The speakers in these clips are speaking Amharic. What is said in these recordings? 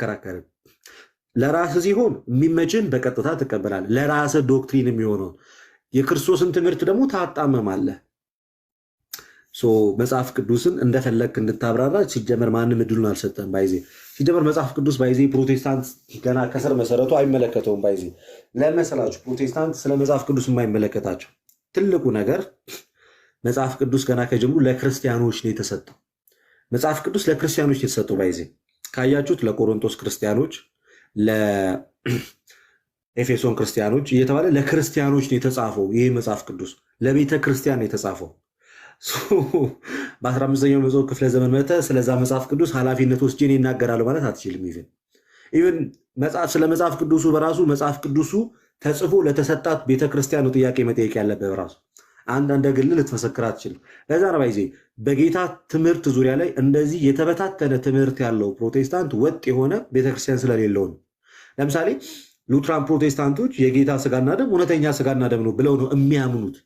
አትከራከርም። ለራስ ሲሆን የሚመችን በቀጥታ ትቀበላለህ። ለራስ ዶክትሪን የሚሆነውን የክርስቶስን ትምህርት ደግሞ ታጣመማለህ። መጽሐፍ ቅዱስን እንደፈለግክ እንድታብራራ ሲጀመር ማንም እድሉን አልሰጠም። ባይዜ ሲጀመር መጽሐፍ ቅዱስ ባይዜ ፕሮቴስታንት ገና ከስር መሰረቱ አይመለከተውም። ባይዜ ለመሰላችሁ ፕሮቴስታንት ስለ መጽሐፍ ቅዱስ የማይመለከታቸው ትልቁ ነገር መጽሐፍ ቅዱስ ገና ከጀምሩ ለክርስቲያኖች ነው የተሰጠው። መጽሐፍ ቅዱስ ለክርስቲያኖች የተሰጠው ባይዜ ካያችሁት ለቆሮንቶስ ክርስቲያኖች፣ ለኤፌሶን ክርስቲያኖች እየተባለ ለክርስቲያኖች ነው የተጻፈው። ይህ መጽሐፍ ቅዱስ ለቤተ ክርስቲያን ነው የተጻፈው። በ15ኛው መቶ ክፍለ ዘመን መተ ስለዛ መጽሐፍ ቅዱስ ኃላፊነት ወስጄ ይናገራሉ ማለት አትችልም። ኢቨን ስለ መጽሐፍ ቅዱሱ በራሱ መጽሐፍ ቅዱሱ ተጽፎ ለተሰጣት ቤተክርስቲያን ነው ጥያቄ መጠየቅ ያለበት። በራሱ አንድ ግል ልትመሰክር አትችልም። ለዛ ነው ባይዜ በጌታ ትምህርት ዙሪያ ላይ እንደዚህ የተበታተነ ትምህርት ያለው ፕሮቴስታንት ወጥ የሆነ ቤተክርስቲያን ስለሌለው ነው። ለምሳሌ ሉትራን ፕሮቴስታንቶች የጌታ ስጋና ደም እውነተኛ ስጋና ደም ነው ብለው ነው የሚያምኑት።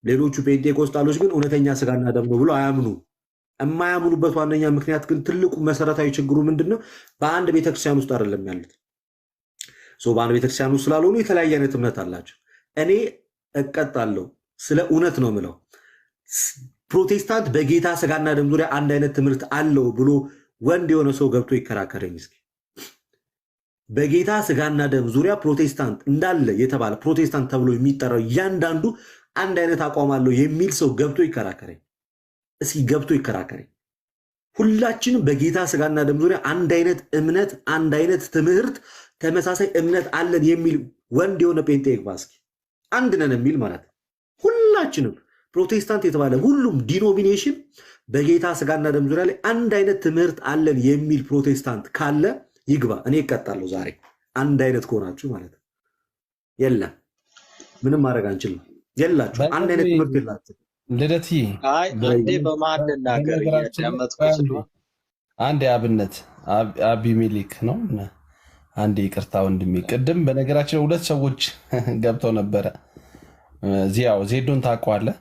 ሌሎቹ ፔንቴኮስታሎች ግን እውነተኛ ስጋና ደም ነው ብሎ አያምኑ። የማያምኑበት ዋነኛ ምክንያት ግን ትልቁ መሰረታዊ ችግሩ ምንድነው? በአንድ ቤተክርስቲያን ውስጥ አይደለም ያሉት። በአንድ ቤተክርስቲያን ውስጥ ስላልሆኑ የተለያየ አይነት እምነት አላቸው። እኔ እቀጣለሁ ስለ እውነት ነው ምለው። ፕሮቴስታንት በጌታ ስጋና ደም ዙሪያ አንድ አይነት ትምህርት አለው ብሎ ወንድ የሆነ ሰው ገብቶ ይከራከረኝ እስኪ። በጌታ ስጋና ደም ዙሪያ ፕሮቴስታንት እንዳለ የተባለ ፕሮቴስታንት ተብሎ የሚጠራው እያንዳንዱ አንድ አይነት አቋም አለው የሚል ሰው ገብቶ ይከራከረኝ እስኪ፣ ገብቶ ይከራከረኝ። ሁላችንም በጌታ ስጋና ደም ዙሪያ አንድ አይነት እምነት፣ አንድ አይነት ትምህርት፣ ተመሳሳይ እምነት አለን የሚል ወንድ የሆነ ጴንጤ ይግባ እስኪ። አንድ ነን የሚል ማለት ነው። ሁላችንም ፕሮቴስታንት የተባለ ሁሉም ዲኖሚኔሽን በጌታ ስጋና ደም ዙሪያ ላይ አንድ አይነት ትምህርት አለን የሚል ፕሮቴስታንት ካለ ይግባ። እኔ እቀጣለሁ ዛሬ አንድ አይነት ከሆናችሁ ማለት ነው። የለም ምንም ማድረግ አንችልም። የላችሁ አንድ አይነት ትምህርት የላችሁ። ልደት አንዴ በመሀል ልናገር እያዳመጥኩ ስለሆነ አንድ አብነት አቢሜሌክ ነው። አንድ ይቅርታ ወንድሜ፣ ቅድም በነገራችን ሁለት ሰዎች ገብተው ነበረ። ዚያው ዜዶን ታውቀዋለህ?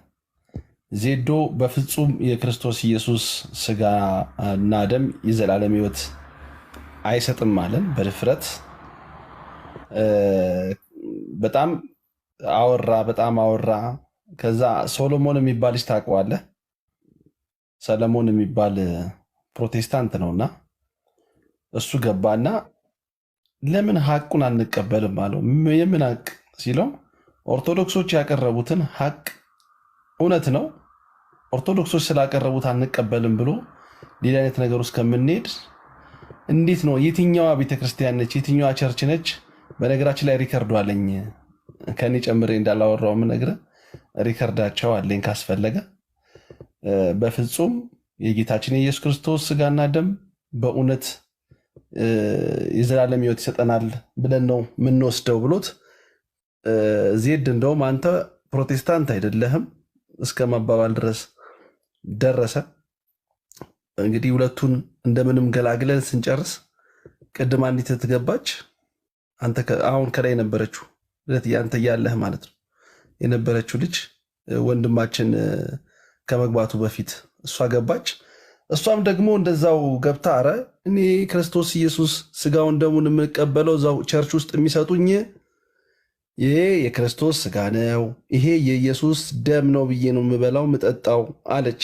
ዜዶ በፍጹም የክርስቶስ ኢየሱስ ስጋ እና ደም የዘላለም ሕይወት አይሰጥም አለን በድፍረት። በጣም አወራ። ከዛ ሶሎሞን የሚባል ልጅ ታውቀዋለህ? ሰለሞን የሚባል ፕሮቴስታንት ነውና እሱ ገባና ለምን ሐቁን አንቀበልም አለው። የምን ሐቅ ሲለው ኦርቶዶክሶች ያቀረቡትን ሐቅ እውነት ነው፣ ኦርቶዶክሶች ስላቀረቡት አንቀበልም ብሎ ሌላ አይነት ነገር ውስጥ ከምንሄድ እንዴት ነው? የትኛዋ ቤተክርስቲያን ነች? የትኛዋ ቸርች ነች? በነገራችን ላይ ሪከርዱ አለኝ፣ ከኔ ጨምሬ እንዳላወራው የምነግርህ ሪከርዳቸው አለኝ። ካስፈለገ በፍጹም የጌታችን የኢየሱስ ክርስቶስ ስጋና ደም በእውነት የዘላለም ሕይወት ይሰጠናል ብለን ነው የምንወስደው ብሎት ዜድ እንደውም አንተ ፕሮቴስታንት አይደለህም እስከ መባባል ድረስ ደረሰ። እንግዲህ ሁለቱን እንደምንም ገላግለን ስንጨርስ ቅድም አንዲት ትገባች። አንተ አሁን ከላይ የነበረችው አንተ እያለህ ማለት ነው የነበረችው ልጅ ወንድማችን ከመግባቱ በፊት እሷ ገባች። እሷም ደግሞ እንደዛው ገብታ አረ እኔ ክርስቶስ ኢየሱስ ስጋውን ደሙን የምቀበለው እዛው ቸርች ውስጥ የሚሰጡኝ ይሄ የክርስቶስ ስጋ ነው፣ ይሄ የኢየሱስ ደም ነው ብዬ ነው የምበላው የምጠጣው አለች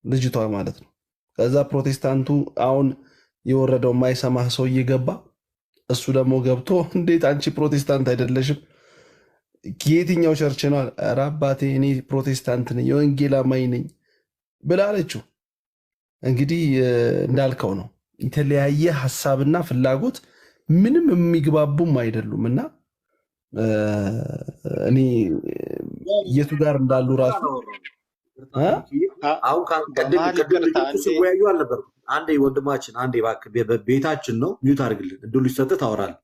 ልጅቷ ማለት ነው። ከዛ ፕሮቴስታንቱ አሁን የወረደው የማይሰማህ ሰው እየገባ እሱ ደግሞ ገብቶ እንዴት አንቺ ፕሮቴስታንት አይደለሽም? የትኛው ቸርች ነው? ኧረ አባቴ እኔ ፕሮቴስታንት ነኝ፣ የወንጌል አማኝ ነኝ ብላ አለችው። እንግዲህ እንዳልከው ነው፣ የተለያየ ሀሳብና ፍላጎት ምንም የሚግባቡም አይደሉም። እና እኔ የቱ ጋር እንዳሉ ራሱ አሁን ሲወያዩ አልነበርኩም። አንዴ ወንድማችን አንዴ እባክህ ቤታችን ነው ሚዩት አድርግልን፣ እድሉ ይሰጥህ ታወራለህ።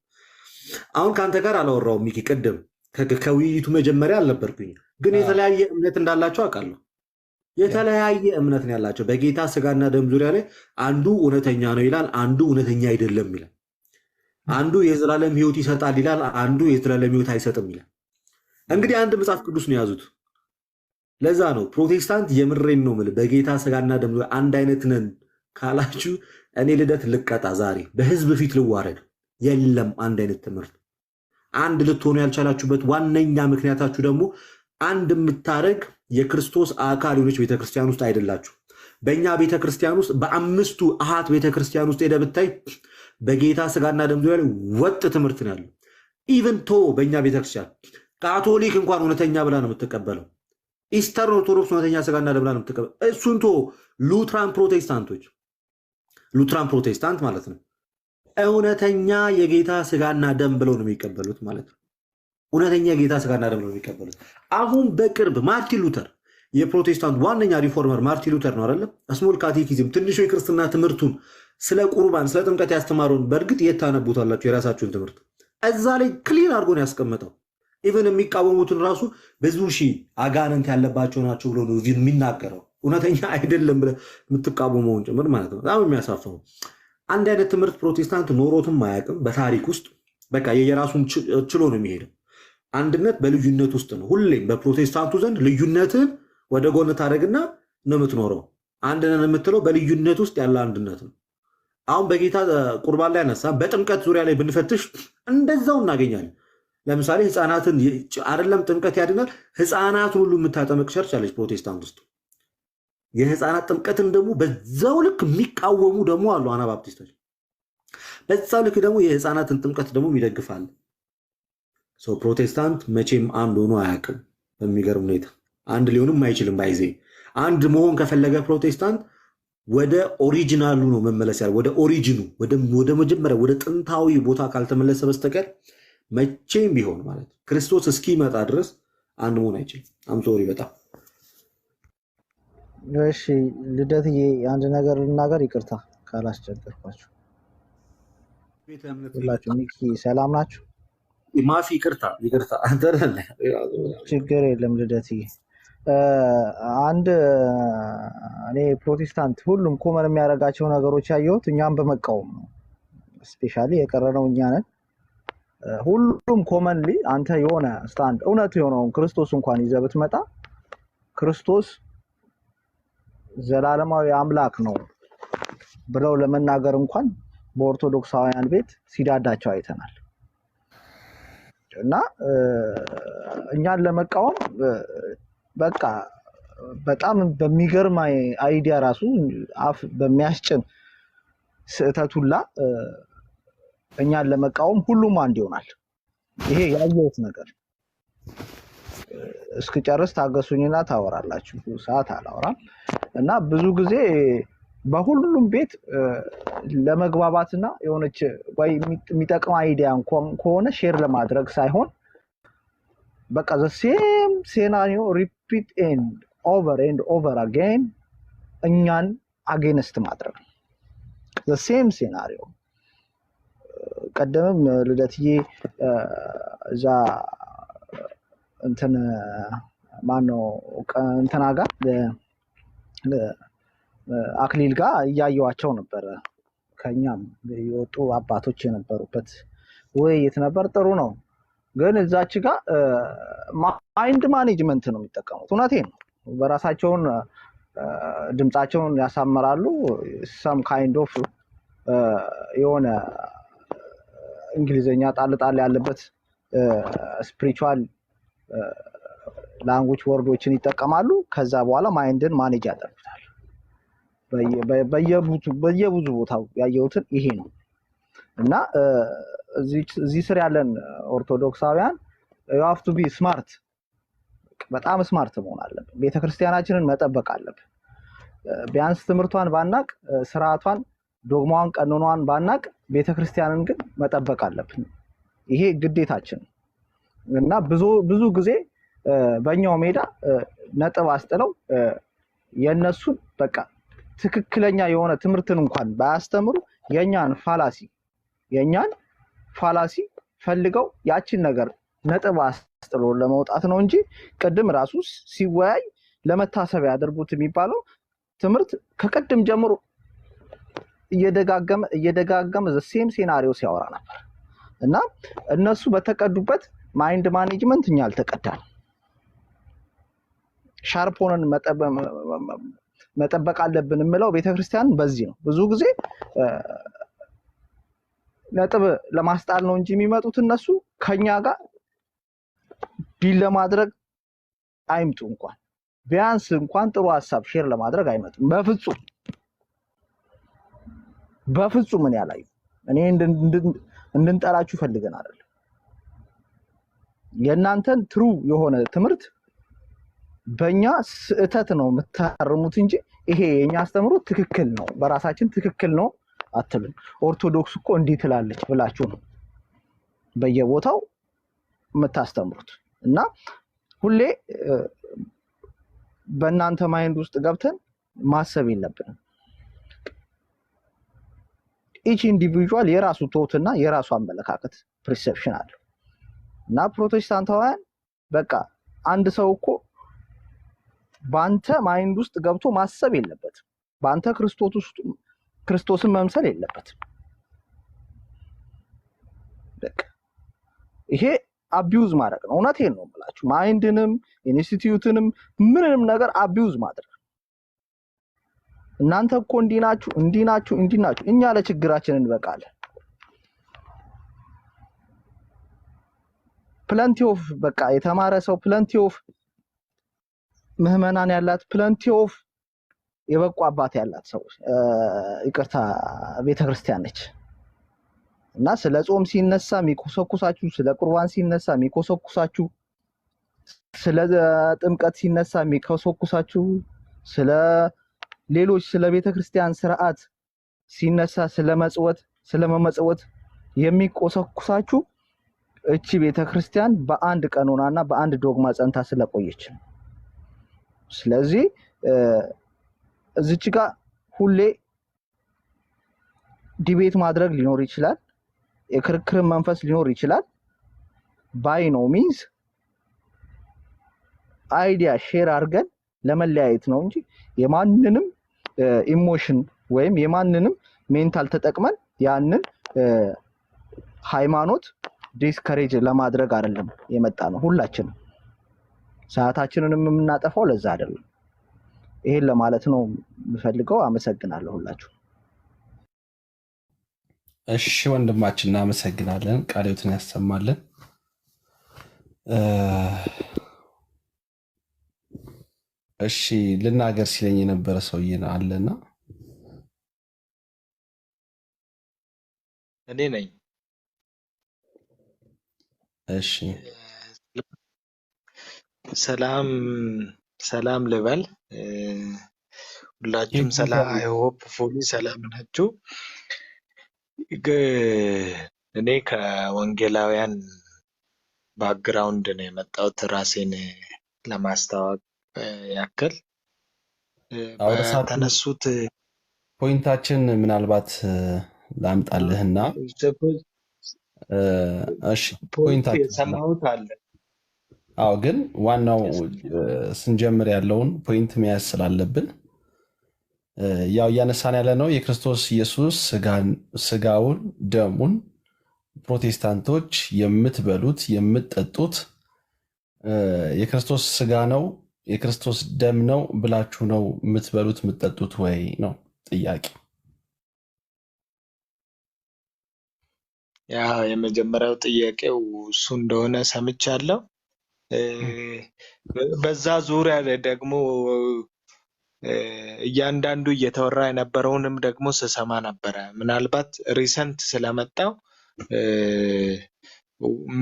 አሁን ከአንተ ጋር አላወራውም ሚኪ፣ ቅድም ከውይይቱ መጀመሪያ አልነበርኩኝ፣ ግን የተለያየ እምነት እንዳላቸው አውቃለሁ። የተለያየ እምነት ነው ያላቸው በጌታ ስጋና ደም ዙሪያ ላይ። አንዱ እውነተኛ ነው ይላል፣ አንዱ እውነተኛ አይደለም ይላል። አንዱ የዘላለም ሕይወት ይሰጣል ይላል፣ አንዱ የዘላለም ሕይወት አይሰጥም ይላል። እንግዲህ አንድ መጽሐፍ ቅዱስ ነው የያዙት። ለዛ ነው ፕሮቴስታንት የምሬን ነው የምልህ በጌታ ስጋና ደም ዙሪያ አንድ አይነት ነን ካላችሁ እኔ ልደት ልቀጣ ዛሬ በህዝብ ፊት ልዋረድ? የለም አንድ አይነት ትምህርት። አንድ ልትሆኑ ያልቻላችሁበት ዋነኛ ምክንያታችሁ ደግሞ አንድ የምታደርግ የክርስቶስ አካል የሆነች ቤተክርስቲያን ውስጥ አይደላችሁ። በእኛ ቤተክርስቲያን ውስጥ በአምስቱ አሃት ቤተክርስቲያን ውስጥ ሄደህ ብታይ በጌታ ስጋና ደም ዙሪያ ላይ ወጥ ትምህርት ነው ያለው። ኢቨን ቶ በእኛ ቤተክርስቲያን ካቶሊክ እንኳን እውነተኛ ብላ ነው የምትቀበለው። ኢስተርን ኦርቶዶክስ እውነተኛ ስጋና ደም ብላ ነው የምትቀበለው። እሱን ቶ ሉትራን ፕሮቴስታንት ማለት ነው እውነተኛ የጌታ ስጋና ደም ብለው ነው የሚቀበሉት ማለት ነው። እውነተኛ የጌታ ስጋና ደም ብለው ነው የሚቀበሉት። አሁን በቅርብ ማርቲን ሉተር የፕሮቴስታንት ዋነኛ ሪፎርመር ማርቲን ሉተር ነው አይደለም? ስሞል ካቴኪዝም ትንሹ የክርስትና ትምህርቱን ስለ ቁርባን ስለ ጥምቀት ያስተማረውን በእርግጥ የት ታነቡታላችሁ? የራሳችሁን ትምህርት እዛ ላይ ክሊር አድርጎ ነው ያስቀመጠው። ኢቨን የሚቃወሙትን ራሱ ብዙ ሺህ አጋንንት ያለባቸው ናቸው ብሎ ነው የሚናገረው። እውነተኛ አይደለም ብለህ የምትቃወመውን ጭምር ማለት ነው። በጣም የሚያሳፍረው አንድ አይነት ትምህርት ፕሮቴስታንት ኖሮትም አያውቅም። በታሪክ ውስጥ በቃ የራሱን ችሎ ነው የሚሄደው። አንድነት በልዩነት ውስጥ ነው። ሁሌም በፕሮቴስታንቱ ዘንድ ልዩነትን ወደ ጎን ታደርግና ነው የምትኖረው። አንድ ነን የምትለው በልዩነት ውስጥ ያለ አንድነት ነው። አሁን በጌታ ቁርባን ላይ ያነሳ በጥምቀት ዙሪያ ላይ ብንፈትሽ እንደዛው እናገኛለን። ለምሳሌ ህፃናትን አይደለም ጥምቀት ያድናል፣ ህፃናትን ሁሉ የምታጠምቅ ቸርች አለች ፕሮቴስታንት ውስጥ። የህፃናት ጥምቀትን ደግሞ በዛው ልክ የሚቃወሙ ደግሞ አሉ አናባፕቲስቶች። በዛው ልክ ደግሞ የህፃናትን ጥምቀት ደግሞ ይደግፋል። ፕሮቴስታንት መቼም አንድ ሆኖ አያውቅም። በሚገርም ሁኔታ አንድ ሊሆንም አይችልም። ባይዜ አንድ መሆን ከፈለገ ፕሮቴስታንት ወደ ኦሪጂናሉ ነው መመለስ ያለ፣ ወደ ኦሪጂኑ፣ ወደ መጀመሪያ ወደ ጥንታዊ ቦታ ካልተመለሰ በስተቀር መቼም ቢሆን ማለት ክርስቶስ እስኪመጣ ድረስ አንድ መሆን አይችልም። አምሶሪ በጣም እሺ። ልደትዬ አንድ ነገር ልናገር፣ ይቅርታ ካላስቸገርኳችሁ። ሁላችሁ ሚኪ ሰላም ናችሁ? ማፊ ይቅርታ ችግር የለም ልደትዬ። አንድ እኔ ፕሮቴስታንት ሁሉም ኮመን የሚያደርጋቸው ነገሮች ያየሁት እኛም በመቃወም ነው። ስፔሻሊ የቀረነው እኛ ነን። ሁሉም ኮመንሊ አንተ የሆነ ስታንድ እውነት የሆነውን ክርስቶስ እንኳን ይዘህ ብትመጣ ክርስቶስ ዘላለማዊ አምላክ ነው ብለው ለመናገር እንኳን በኦርቶዶክሳውያን ቤት ሲዳዳቸው አይተናል። እና እኛን ለመቃወም በቃ በጣም በሚገርም አይዲያ ራሱ አፍ በሚያስጭን ስህተቱላ እኛን ለመቃወም ሁሉም አንድ ይሆናል። ይሄ ያየሁት ነገር። እስክጨርስ ታገሱኝና ታወራላችሁ። ሰዓት አላወራም። እና ብዙ ጊዜ በሁሉም ቤት ለመግባባትና የሆነች ወይ የሚጠቅም አይዲያ ከሆነ ሼር ለማድረግ ሳይሆን በቃ the same scenario repeat and over again እኛን አጌንስት ማድረግ the same scenario። ቀደምም ልደትዬ እዛ እንትን ማነው እንትና ጋር አክሊል ጋር እያየዋቸው ነበረ። ከኛም የወጡ አባቶች የነበሩበት ውይይት ነበር። ጥሩ ነው። ግን እዛች ጋር ማይንድ ማኔጅመንት ነው የሚጠቀሙት። እውነቴን ነው። በራሳቸውን ድምፃቸውን ያሳምራሉ። ሰም ካይንድ ኦፍ የሆነ እንግሊዘኛ ጣል ያለበት ስፒሪቹዋል ላንጉጅ ወርዶችን ይጠቀማሉ። ከዛ በኋላ ማይንድን ማኔጅ ያደርጉታል። በየብዙ ቦታው ያየሁትን ይሄ ነው። እና እዚህ ስር ያለን ኦርቶዶክሳውያን you have to be smart፣ በጣም ስማርት መሆን አለብን። ቤተክርስቲያናችንን መጠበቅ አለብን። ቢያንስ ትምህርቷን ባናቅ፣ ስርዓቷን፣ ዶግማዋን፣ ቀኖኗን ባናቅ፣ ቤተክርስቲያንን ግን መጠበቅ አለብን። ይሄ ግዴታችን። እና ብዙ ጊዜ በእኛው ሜዳ ነጥብ አስጥለው የነሱን በቃ ትክክለኛ የሆነ ትምህርትን እንኳን ባያስተምሩ የኛን ፋላሲ ፈልገው ያችን ነገር ነጥብ አስጥሎ ለመውጣት ነው እንጂ ቅድም ራሱ ሲወያይ ለመታሰቢያ ያደርጉት የሚባለው ትምህርት ከቀድም ጀምሮ እየደጋገመ the same scenario ሲያወራ ነበር። እና እነሱ በተቀዱበት ማይንድ ማኔጅመንት እኛ አልተቀዳን። ሻርፖንን መጠበቅ አለብን የምለው ቤተክርስቲያን በዚህ ነው። ብዙ ጊዜ ነጥብ ለማስጣል ነው እንጂ የሚመጡት እነሱ ከኛ ጋር ዲል ለማድረግ አይምጡ። እንኳን ቢያንስ እንኳን ጥሩ ሐሳብ ሼር ለማድረግ አይመጡም። በፍጹም ምን ያላዩ እኔ እንድንጠላችሁ ፈልገን አይደለም። የእናንተን ትሩ የሆነ ትምህርት በእኛ ስህተት ነው የምታርሙት እንጂ ይሄ የኛ አስተምሮት ትክክል ነው በራሳችን ትክክል ነው አትሉም። ኦርቶዶክስ እኮ እንዲህ ትላለች ብላችሁ ነው በየቦታው የምታስተምሩት። እና ሁሌ በእናንተ ማይንድ ውስጥ ገብተን ማሰብ የለብንም። ኢች ኢንዲቪጁዋል የራሱ ቶትና የራሱ አመለካከት ፐርሰፕሽን አለው። እና ፕሮቴስታንታውያን በቃ አንድ ሰው እኮ በአንተ ማይንድ ውስጥ ገብቶ ማሰብ የለበትም። በአንተ ክርስቶስን መምሰል የለበትም። በቃ ይሄ አቢዩዝ ማድረግ ነው። እውነቴን ነው የምላችሁ። ማይንድንም ኢንስቲትዩትንም ምንም ነገር አቢዩዝ ማድረግ። እናንተ እኮ እንዲህ ናችሁ፣ እኛ ለችግራችን እንበቃለን። ፕለንቲ ኦፍ በቃ የተማረ ሰው ፕለንቲ ኦፍ ምህመናን ያላት ፕለንቲ ኦፍ የበቁ አባት ያላት ሰው ይቅርታ ቤተክርስቲያን ነች። እና ስለ ጾም ሲነሳ የሚኮሰኩሳችሁ፣ ስለ ቁርባን ሲነሳ የሚኮሰኩሳችሁ፣ ስለ ጥምቀት ሲነሳ የሚኮሰኩሳችሁ፣ ስለ ሌሎች ስለ ቤተክርስቲያን ስርዓት ሲነሳ ስለ መመጽወት የሚኮሰኩሳችሁ እቺ ቤተክርስቲያን በአንድ ቀኖናና በአንድ ዶግማ ጸንታ ስለቆየች። ስለዚህ እዚች ጋር ሁሌ ዲቤት ማድረግ ሊኖር ይችላል፣ የክርክር መንፈስ ሊኖር ይችላል። ባይ ኖ ሚንስ አይዲያ ሼር አድርገን ለመለያየት ነው እንጂ የማንንም ኢሞሽን ወይም የማንንም ሜንታል ተጠቅመን ያንን ሃይማኖት ዲስከሬጅ ለማድረግ አይደለም የመጣ ነው። ሁላችንም ሰዓታችንንም የምናጠፋው ለዛ አይደለም። ይሄን ለማለት ነው የምፈልገው። አመሰግናለሁ ሁላችሁ። እሺ ወንድማችን እናመሰግናለን። ቃልዮትን ያሰማልን። እሺ ልናገር ሲለኝ የነበረ ሰውዬ አለና እኔ ነኝ። እሺ ሰላም ልበል። ሁላችሁም ሰላም አይሆፕ ፉሊ ሰላም ናችሁ። እኔ ከወንጌላውያን ባክግራውንድ ነው የመጣሁት። ራሴን ለማስተዋወቅ ያክል በተነሱት ፖይንታችን ምናልባት ላምጣልህና እሺ ፖይንታችን የሰማሁት አለ። አዎ ግን ዋናው ስንጀምር ያለውን ፖይንት መያዝ ስላለብን ያው እያነሳን ያለ ነው የክርስቶስ ኢየሱስ ስጋውን ደሙን ፕሮቴስታንቶች የምትበሉት የምትጠጡት የክርስቶስ ስጋ ነው የክርስቶስ ደም ነው ብላችሁ ነው የምትበሉት የምትጠጡት ወይ ነው ጥያቄ። ያ የመጀመሪያው ጥያቄው እሱ እንደሆነ ሰምቻለሁ። በዛ ዙሪያ ደግሞ እያንዳንዱ እየተወራ የነበረውንም ደግሞ ስሰማ ነበረ። ምናልባት ሪሰንት ስለመጣው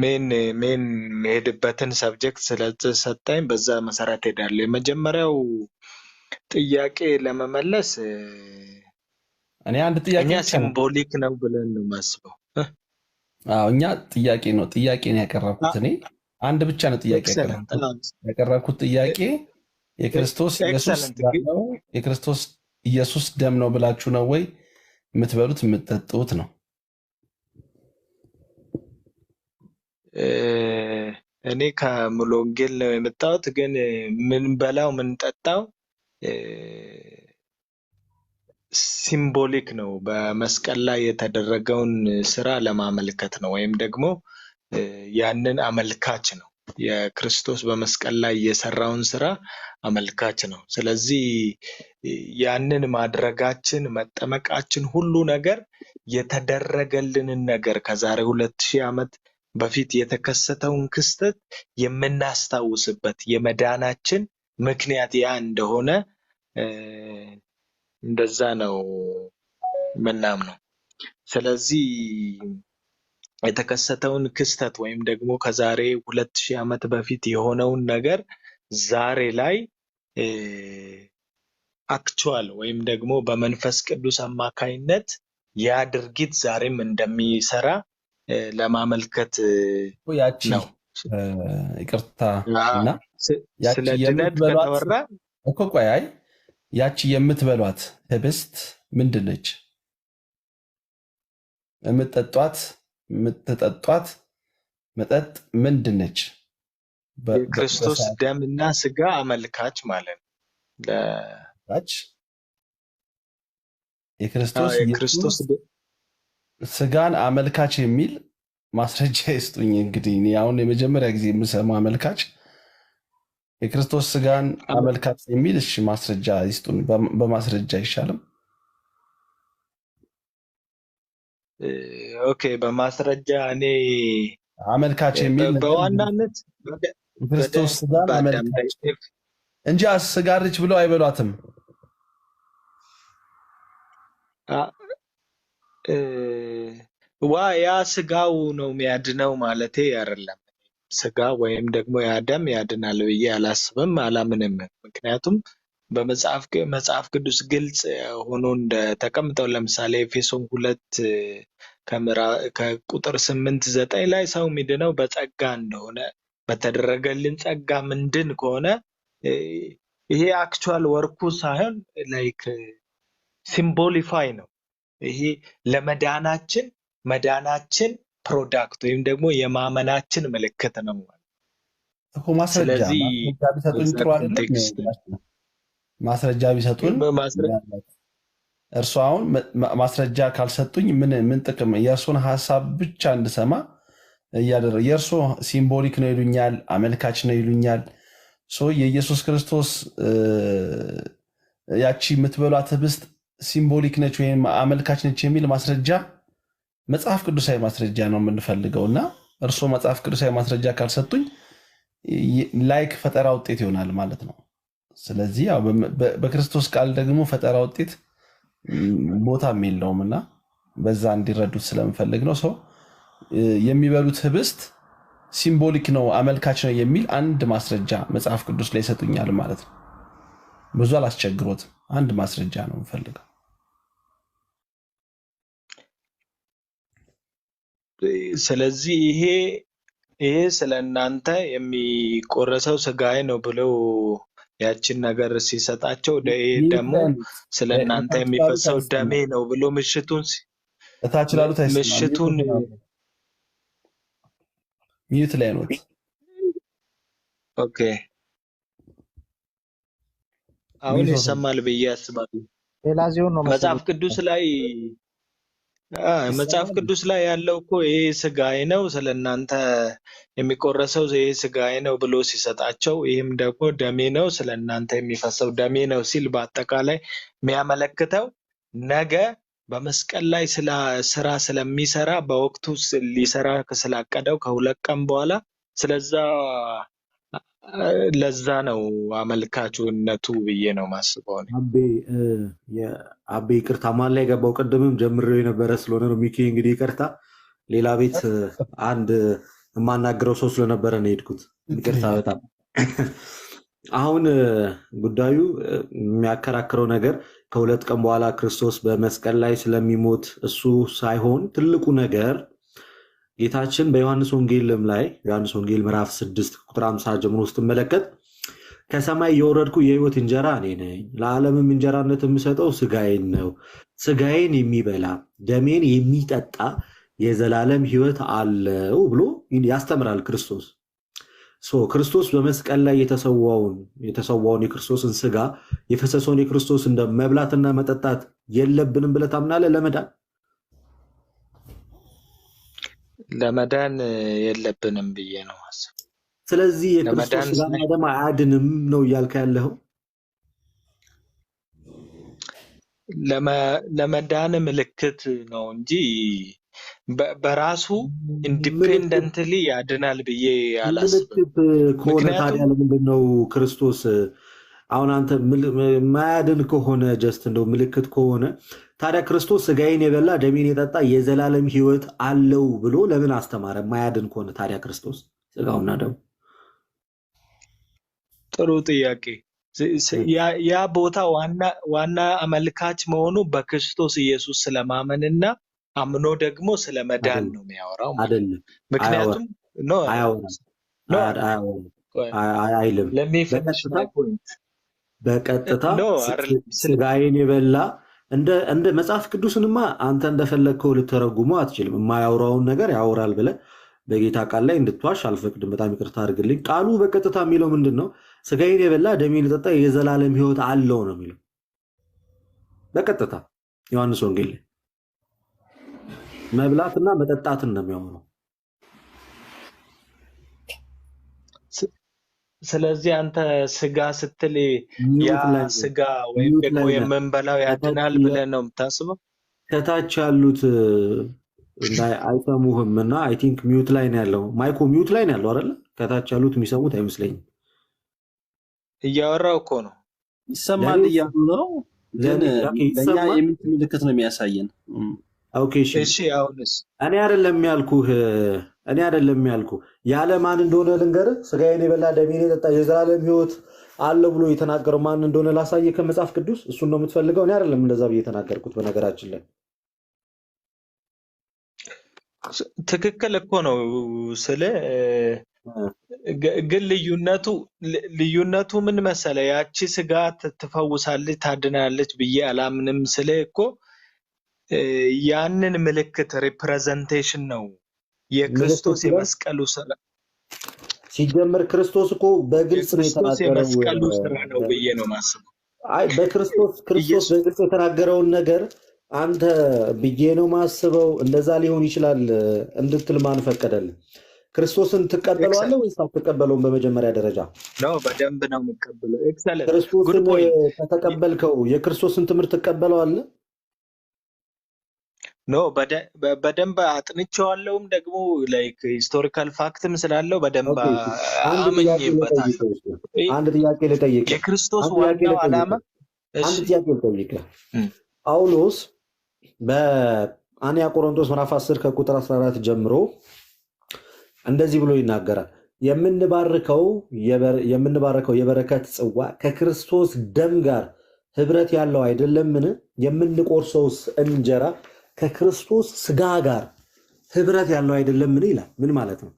ሜን መሄድበትን ሰብጀክት ስለተሰጠኝ በዛ መሰረት ሄዳለሁ። የመጀመሪያው ጥያቄ ለመመለስ እኔ አንድ ጥያቄ ሲምቦሊክ ነው ብለን ነው የማስበው። እኛ ጥያቄ ነው ያቀረብኩት። እኔ አንድ ብቻ ነው ጥያቄ ያቀረብኩት። ጥያቄ የክርስቶስ ኢየሱስ ደም ነው ብላችሁ ነው ወይ የምትበሉት የምትጠጡት ነው? እኔ ከሙሉ ወንጌል ነው የመጣሁት። ግን ምን በላው ምን ጠጣው ሲምቦሊክ ነው። በመስቀል ላይ የተደረገውን ስራ ለማመልከት ነው፣ ወይም ደግሞ ያንን አመልካች ነው። የክርስቶስ በመስቀል ላይ የሰራውን ስራ አመልካች ነው። ስለዚህ ያንን ማድረጋችን መጠመቃችን ሁሉ ነገር የተደረገልንን ነገር ከዛሬ 2000 ዓመት በፊት የተከሰተውን ክስተት የምናስታውስበት የመዳናችን ምክንያት ያ እንደሆነ እንደዛ ነው ምናምነው። ስለዚህ የተከሰተውን ክስተት ወይም ደግሞ ከዛሬ 2000 ዓመት በፊት የሆነውን ነገር ዛሬ ላይ አክቹዋል ወይም ደግሞ በመንፈስ ቅዱስ አማካይነት ያ ድርጊት ዛሬም እንደሚሰራ ለማመልከት ያቺ ነው። ይቅርታ እና ስለ ድነት ከተወራ እኮ ቆይ ያቺ የምትበሏት ህብስት ምንድነች? የምትጠጧት መጠጥ ምንድነች? የክርስቶስ ደምና ስጋ አመልካች ማለት ነው። የክርስቶስ ስጋን አመልካች የሚል ማስረጃ ይስጡኝ። እንግዲህ እኔ አሁን የመጀመሪያ ጊዜ የምሰማው አመልካች የክርስቶስ ስጋን አመልካች የሚል እሺ፣ ማስረጃ ይስጡን። በማስረጃ አይሻልም? ኦኬ፣ በማስረጃ እኔ አመልካች የሚል በዋናነት ክርስቶስ ስጋን አመልካች እንጂ አስጋርች ብለው አይበሏትም። ያ ስጋው ነው የሚያድነው ማለቴ አይደለም። ስጋ ወይም ደግሞ ያ ደም ያድናል ብዬ አላስብም፣ አላምንም። ምክንያቱም በመጽሐፍ ቅዱስ ግልጽ ሆኖ እንደተቀምጠው ለምሳሌ ኤፌሶን 2 ከቁጥር 8-9 ላይ ሰው የሚድነው በጸጋ እንደሆነ በተደረገልን ጸጋ ምንድን ከሆነ ይሄ አክቹዋል ወርኩ ሳይሆን ላይክ ሲምቦሊፋይ ነው። ይሄ ለመዳናችን ፕሮዳክት ወይም ደግሞ የማመናችን ምልክት ነው እኮ። ማስረጃ ቢሰጡን ጥሩ አይደለም? ማስረጃ ቢሰጡን እርሱ አሁን ማስረጃ ካልሰጡኝ ምን ጥቅም? የእርሱን ሀሳብ ብቻ እንድሰማ እያደረገ የእርሱ ሲምቦሊክ ነው ይሉኛል፣ አመልካች ነው ይሉኛል። የኢየሱስ ክርስቶስ ያቺ የምትበሏት ህብስት ሲምቦሊክ ነች ወይም አመልካች ነች የሚል ማስረጃ መጽሐፍ ቅዱሳዊ ማስረጃ ነው የምንፈልገው እና እርሶ መጽሐፍ ቅዱሳዊ ማስረጃ ካልሰጡኝ ላይክ ፈጠራ ውጤት ይሆናል ማለት ነው። ስለዚህ ያው በክርስቶስ ቃል ደግሞ ፈጠራ ውጤት ቦታም የለውም እና በዛ እንዲረዱት ስለምፈልግ ነው። ሰው የሚበሉት ህብስት ሲምቦሊክ ነው አመልካች ነው የሚል አንድ ማስረጃ መጽሐፍ ቅዱስ ላይ ይሰጡኛል ማለት ነው። ብዙ አላስቸግሮትም፣ አንድ ማስረጃ ነው የምፈልገው። ስለዚህ ይሄ ስለእናንተ የሚቆረሰው ስጋዬ ነው ብለው ያችን ነገር ሲሰጣቸው ደግሞ ስለእናንተ የሚፈሰው ደሜ ነው ብሎ ምሽቱን ሚዩት ላይ ነው። ኦኬ አሁን ይሰማል ብዬ አስባለሁ። መጽሐፍ ቅዱስ ላይ ያለው እኮ ይሄ ስጋዬ ነው ስለእናንተ የሚቆረሰው ይሄ ስጋዬ ነው ብሎ ሲሰጣቸው፣ ይህም ደግሞ ደሜ ነው ስለእናንተ የሚፈሰው ደሜ ነው ሲል በአጠቃላይ የሚያመለክተው ነገ በመስቀል ላይ ስራ ስለሚሰራ በወቅቱ ሊሰራ ስላቀደው ከ2 ቀን በኋላ ለዛ ነው አመልካቹነቱ ብዬ ነው ማስበው። አቤ ይቅርታ፣ ማን ላይ ገባው? ቅድምም ጀምሬው የነበረ ስለሆነ ነው። ሚኪ እንግዲህ ይቅርታ፣ ሌላ ቤት አንድ የማናግረው ሰው ስለነበረ ነው የሄድኩት። ይቅርታ በጣም። አሁን ጉዳዩ የሚያከራክረው ነገር ከ2 ቀን በኋላ ክርስቶስ በመስቀል ላይ ስለሚሞት እሱ ሳይሆን ትልቁ ነገር ጌታችን በዮሐንስ ወንጌልም ላይ ዮሐንስ ወንጌል ምዕራፍ 6 ቁጥር 50 ጀምሮ ስትመለከት ከሰማይ የወረድኩ የሕይወት እንጀራ እኔ ነኝ፣ ለዓለምም እንጀራነት የምሰጠው ስጋዬን ነው፣ ስጋዬን የሚበላ ደሜን የሚጠጣ የዘላለም ሕይወት አለው ብሎ ያስተምራል ክርስቶስ። ክርስቶስ በመስቀል ላይ የተሰዋውን የክርስቶስን ስጋ የፈሰሰውን የክርስቶስን ደም መብላትና መጠጣት የለብንም ብለህ ታምናለህ? ለመዳን የለብንም ብዬ ነው ማስበው። ስለዚህ የክርስቶስ ለመዳን ስጋና ደም አያድንም ነው እያልከ ያለኸው? ለመዳን ምልክት ነው እንጂ በራሱ ኢንዲፔንደንትሊ ያድናል ብዬ አላስብም። ምልክት ከሆነ ምክንያቱም ታዲያ ለምንድን ነው ክርስቶስ አሁን አንተ ማያድን ከሆነ ጀስት እንደው ምልክት ከሆነ ታዲያ ክርስቶስ ስጋዬን የበላ ደሜን የጠጣ የዘላለም ሕይወት አለው ብሎ ለምን አስተማረ? ማያድን ከሆነ ታዲያ ክርስቶስ ስጋውና ደሙ። ጥሩ ጥያቄ። ያ ቦታ ዋና አመልካች መሆኑ በክርስቶስ ኢየሱስ ስለማመንና አምኖ ደግሞ ስለመዳን ነው የሚያወራው ማለት ነው። አይደለም፣ ምክንያቱም አይልም። በቀጥታ ስጋዬን የበላ እንደ መጽሐፍ ቅዱስንማ አንተ እንደፈለግከው ልተረጉሙ አትችልም። የማያወራውን ነገር ያወራል ብለህ በጌታ ቃል ላይ እንድትዋሽ አልፈቅድም። በጣም ይቅርታ አድርግልኝ። ቃሉ በቀጥታ የሚለው ምንድን ነው? ስጋዬን የበላ ደሜን የጠጣ የዘላለም ሕይወት አለው ነው የሚለው በቀጥታ ዮሐንስ ወንጌል ላይ መብላትና መጠጣትን ነው የሚያወራው። ስለዚህ አንተ ስጋ ስትል ያ ስጋ ወይም ደግሞ የምንበላው ያድናል ብለህ ነው የምታስበው? ከታች ያሉት አይሰሙህም እና አይ ቲንክ ሚዩት ላይ ነው ያለው። ማይኮ ሚዩት ላይ ነው ያለው አይደለ? ከታች ያሉት የሚሰሙት አይመስለኝም። እያወራው እኮ ነው። ይሰማል እያሉ ነው፣ ግን ለእኛ የሚት ምልክት ነው የሚያሳየን። ኦኬ እሺ፣ አሁንስ እኔ አይደለም ያልኩህ ያለ ማን እንደሆነ ልንገርህ። ስጋዬን የበላ ደሜን የጠጣ የዘላለም ሕይወት አለው ብሎ የተናገረው ማን እንደሆነ ላሳየህ ከመጽሐፍ ቅዱስ። እሱን ነው የምትፈልገው? እኔ አይደለም እንደዛ ብዬ የተናገርኩት። በነገራችን ላይ ትክክል እኮ ነው ስለ ግን ልዩነቱ ምን መሰለ? ያቺ ስጋ ትፈውሳለች ታድናለች ብዬ አላምንም ስለ እኮ ያንን ምልክት ሪፕሬዘንቴሽን ነው የክርስቶስ የመስቀሉ ስራ። ሲጀምር ክርስቶስ እኮ በግልጽ ነው የተናገረው። የመስቀሉ ስራ ነው ብዬ ነው ማስበው። አይ ክርስቶስ በግልጽ የተናገረውን ነገር አንተ ብዬ ነው ማስበው። እንደዛ ሊሆን ይችላል እንድትል ማን ፈቀደልህ? ክርስቶስን ትቀበለዋለህ ወይስ አትቀበለውም? በመጀመሪያ ደረጃ ነው በደንብ ነው የምቀበለው። ኤክሰለንት ክርስቶስን ከተቀበልከው የክርስቶስን ትምህርት ትቀበለዋለህ? ኖ በደንብ አጥንቼዋለሁም ደግሞ ላይክ ሂስቶሪካል ፋክትም ስላለው በደንብ አምኜበታለሁ። አንድ ጥያቄ ልጠይቅህ። የክርስቶስ ዋናው ዓላማ አንድ ጥያቄ ልጠይቅህ። ጳውሎስ በአንያ ቆሮንቶስ ምዕራፍ 10 ከቁጥር 14 ጀምሮ እንደዚህ ብሎ ይናገራል። የምንባርከው የበረከት ጽዋ ከክርስቶስ ደም ጋር ህብረት ያለው አይደለምን? የምንቆርሰውስ እንጀራ ከክርስቶስ ስጋ ጋር ህብረት ያለው አይደለምን ይላል። ምን ማለት ነው?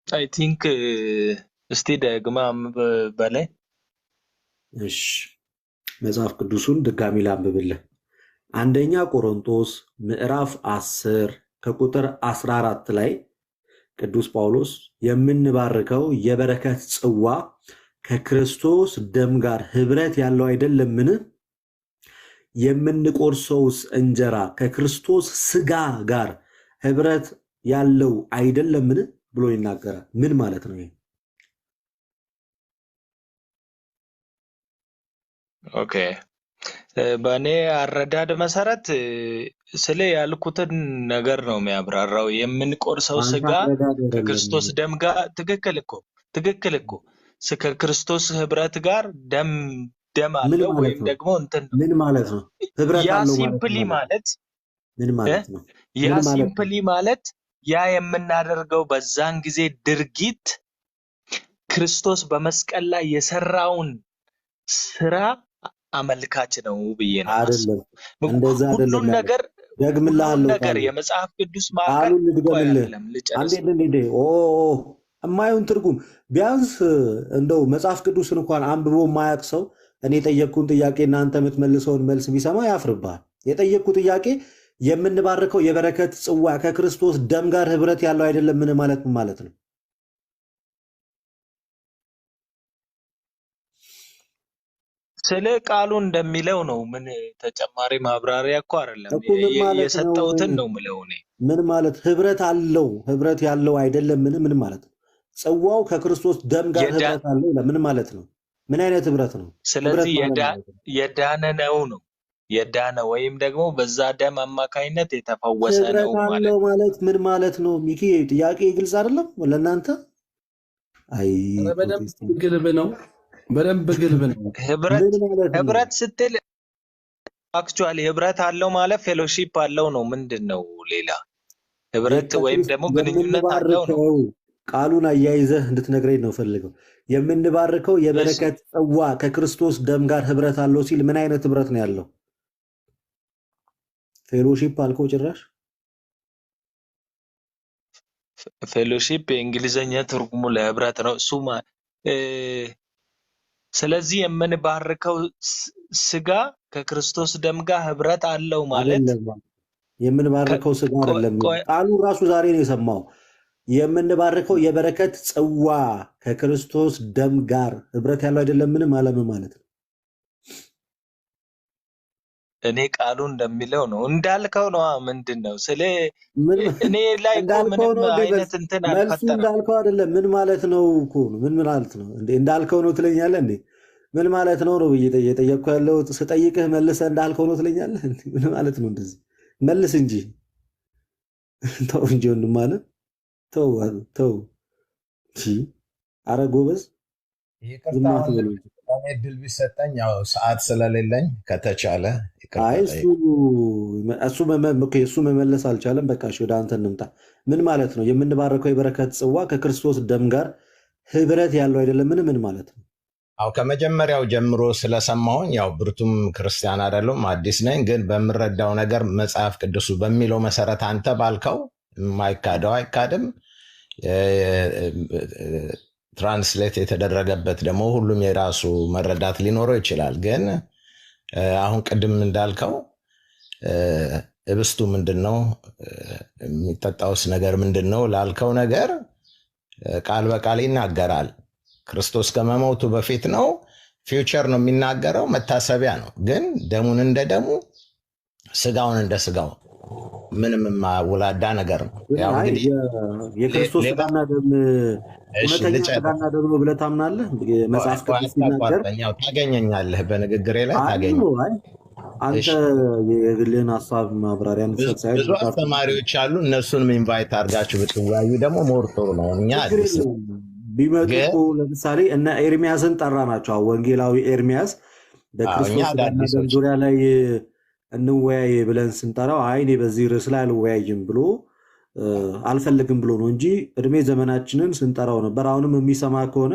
አይ ቲንክ እስቲ ደግማ በላይ እሺ፣ መጽሐፍ ቅዱሱን ድጋሚ ላንብብልህ። አንደኛ ቆሮንቶስ ምዕራፍ 10 ከቁጥር 14 ላይ ቅዱስ ጳውሎስ የምንባርከው የበረከት ጽዋ ከክርስቶስ ደም ጋር ህብረት ያለው አይደለምን? የምንቆርሰውስ እንጀራ ከክርስቶስ ስጋ ጋር ህብረት ያለው አይደለምን ብሎ ይናገራል። ምን ማለት ነው ይሄ? ኦኬ፣ በእኔ አረዳድ መሰረት ስለ ያልኩትን ነገር ነው የሚያብራራው። የምንቆርሰው ስጋ ከክርስቶስ ደም ጋር ትክክል እኮ ከክርስቶስ ህብረት ጋር ደም አለው ወይም ደግሞ እንትን ምን ማለት ነው? ህብረት አለው ማለት ምን ማለት ነው? ያ ሲምፕሊ ማለት ያ የምናደርገው በዛን ጊዜ ድርጊት ክርስቶስ በመስቀል ላይ የሰራውን ስራ አመልካች ነው ብዬ ነው። አይደለም፣ እንደዛ አይደለም። ሁሉን ነገር የመጽሐፍ ቅዱስ ማዕቀል አይደለም። የማየውን ትርጉም ቢያንስ እንደው መጽሐፍ ቅዱስን እንኳን አንብቦ የማያውቅ ሰው እኔ የጠየቅኩን ጥያቄ እናንተ የምትመልሰውን መልስ ቢሰማ ያፍርብሃል። የጠየቅኩ ጥያቄ የምንባርከው የበረከት ጽዋ ከክርስቶስ ደም ጋር ህብረት ያለው አይደለም ምን ማለት ነው? ስለ ቃሉ እንደሚለው ነው። ምን ተጨማሪ ማብራሪያ እኮ አይደለም እኮ ምን ማለት ነው? የሰጠሁትን ነው ምለው እኔ። ምን ማለት ህብረት አለው? ህብረት ያለው አይደለም? ምን ማለት ነው? ጽዋው ከክርስቶስ ደም ጋር ህብረት አለው ይላል። ምን ማለት ነው? ምን አይነት ህብረት ነው? ስለዚህ የዳነ ነው የዳነ ወይም ደግሞ በዛ ደም አማካይነት የተፈወሰ ነው ማለት ምን ማለት ነው? ሚኪ ጥያቄ ግልጽ አይደለም ለእናንተ? አይ በደንብ ግልብ ነው። በደንብ ግልብ ነው። ህብረት ስትል አክቹአሊ ህብረት አለው ማለት ፌሎሺፕ አለው ነው። ምንድን ነው ሌላ ህብረት ወይም ደግሞ ግንኙነት አለው ነው። ቃሉን አያይዘህ እንድትነግረኝ ነው ፈልገው። የምንባርከው የበረከት ጽዋ ከክርስቶስ ደም ጋር ህብረት አለው ሲል ምን አይነት ህብረት ነው ያለው? ፌሎሺፕ አልከው ጭራሽ። ፌሎሺፕ የእንግሊዘኛ ትርጉሙ ለህብረት ነው እሱ። ስለዚህ የምንባርከው ስጋ ከክርስቶስ ደም ጋር ህብረት አለው ማለት የምንባርከው ስጋ አይደለም። ቃሉ ራሱ ዛሬ ነው የሰማው። የምንባርከው የበረከት ጽዋ ከክርስቶስ ደም ጋር ህብረት ያለው አይደለም። ምንም አለም ማለት ነው። እኔ ቃሉ እንደሚለው ነው እንዳልከው ነው። ምንድን ነው ስለ እኔ ላይ ምንም አይነት እንትን አልፈጠረም። እንዳልከው አይደለም። ምን ማለት ነው እኮ ምን ማለት ነው? እንዳልከው ነው ትለኛለህ እንዴ? ምን ማለት ነው ነው እየጠየቅኩ ያለው? ስጠይቅህ መልሰህ እንዳልከው ነው ትለኛለህ? ምን ማለት ነው? እንደዚህ መልስ እንጂ ተው እንጂ ወንድም ማለት ተው። ኧረ ጎበዝ እድል ቢሰጠኝ ያው ሰዓት ስለሌለኝ ከተቻለ እሱ መመለስ አልቻለም። በቃ ወደ አንተ እንምጣ። ምን ማለት ነው የምንባረከው የበረከት ጽዋ ከክርስቶስ ደም ጋር ህብረት ያለው አይደለም? ምን ማለት ነው? አው ከመጀመሪያው ጀምሮ ስለሰማሁኝ ያው ብርቱም ክርስቲያን አይደለም አዲስ ነኝ፣ ግን በምረዳው ነገር መጽሐፍ ቅዱሱ በሚለው መሰረት አንተ ባልከው የማይካደው አይካድም፣ ትራንስሌት የተደረገበት ደግሞ ሁሉም የራሱ መረዳት ሊኖረው ይችላል። ግን አሁን ቅድም እንዳልከው እብስቱ ምንድን ነው የሚጠጣውስ ነገር ምንድን ነው ላልከው ነገር ቃል በቃል ይናገራል። ክርስቶስ ከመሞቱ በፊት ነው፣ ፊውቸር ነው የሚናገረው፣ መታሰቢያ ነው። ግን ደሙን እንደ ደሙ ስጋውን እንደ ስጋው ምንም የማያወላዳ ነገር ነው። የክርስቶስ ስጋና ደም እውነተኛ ስጋና ደም ነው ብለህ ታምናለህ? መጽሐፍ ቅዱስ ሲናገር ታገኘኛለህ፣ በንግግሬ ላይ ታገኘኛለህ። አንተ የግልህን ሀሳብ ማብራሪያ ብዙ አስተማሪዎች አሉ፣ እነሱንም ኢንቫይት አድርጋችሁ ብትወያዩ ደግሞ ሞር ጥሩ ነው። እኛ ቢመጡ ለምሳሌ እነ ኤርሚያስን ጠራ ናቸው። ወንጌላዊ ኤርሚያስ በክርስቶስ ስጋና ደም ዙሪያ ላይ እንወያይ ብለን ስንጠራው አይ እኔ በዚህ ርዕስ ላይ አልወያይም ብሎ አልፈልግም ብሎ ነው እንጂ እድሜ ዘመናችንን ስንጠራው ነበር። አሁንም የሚሰማ ከሆነ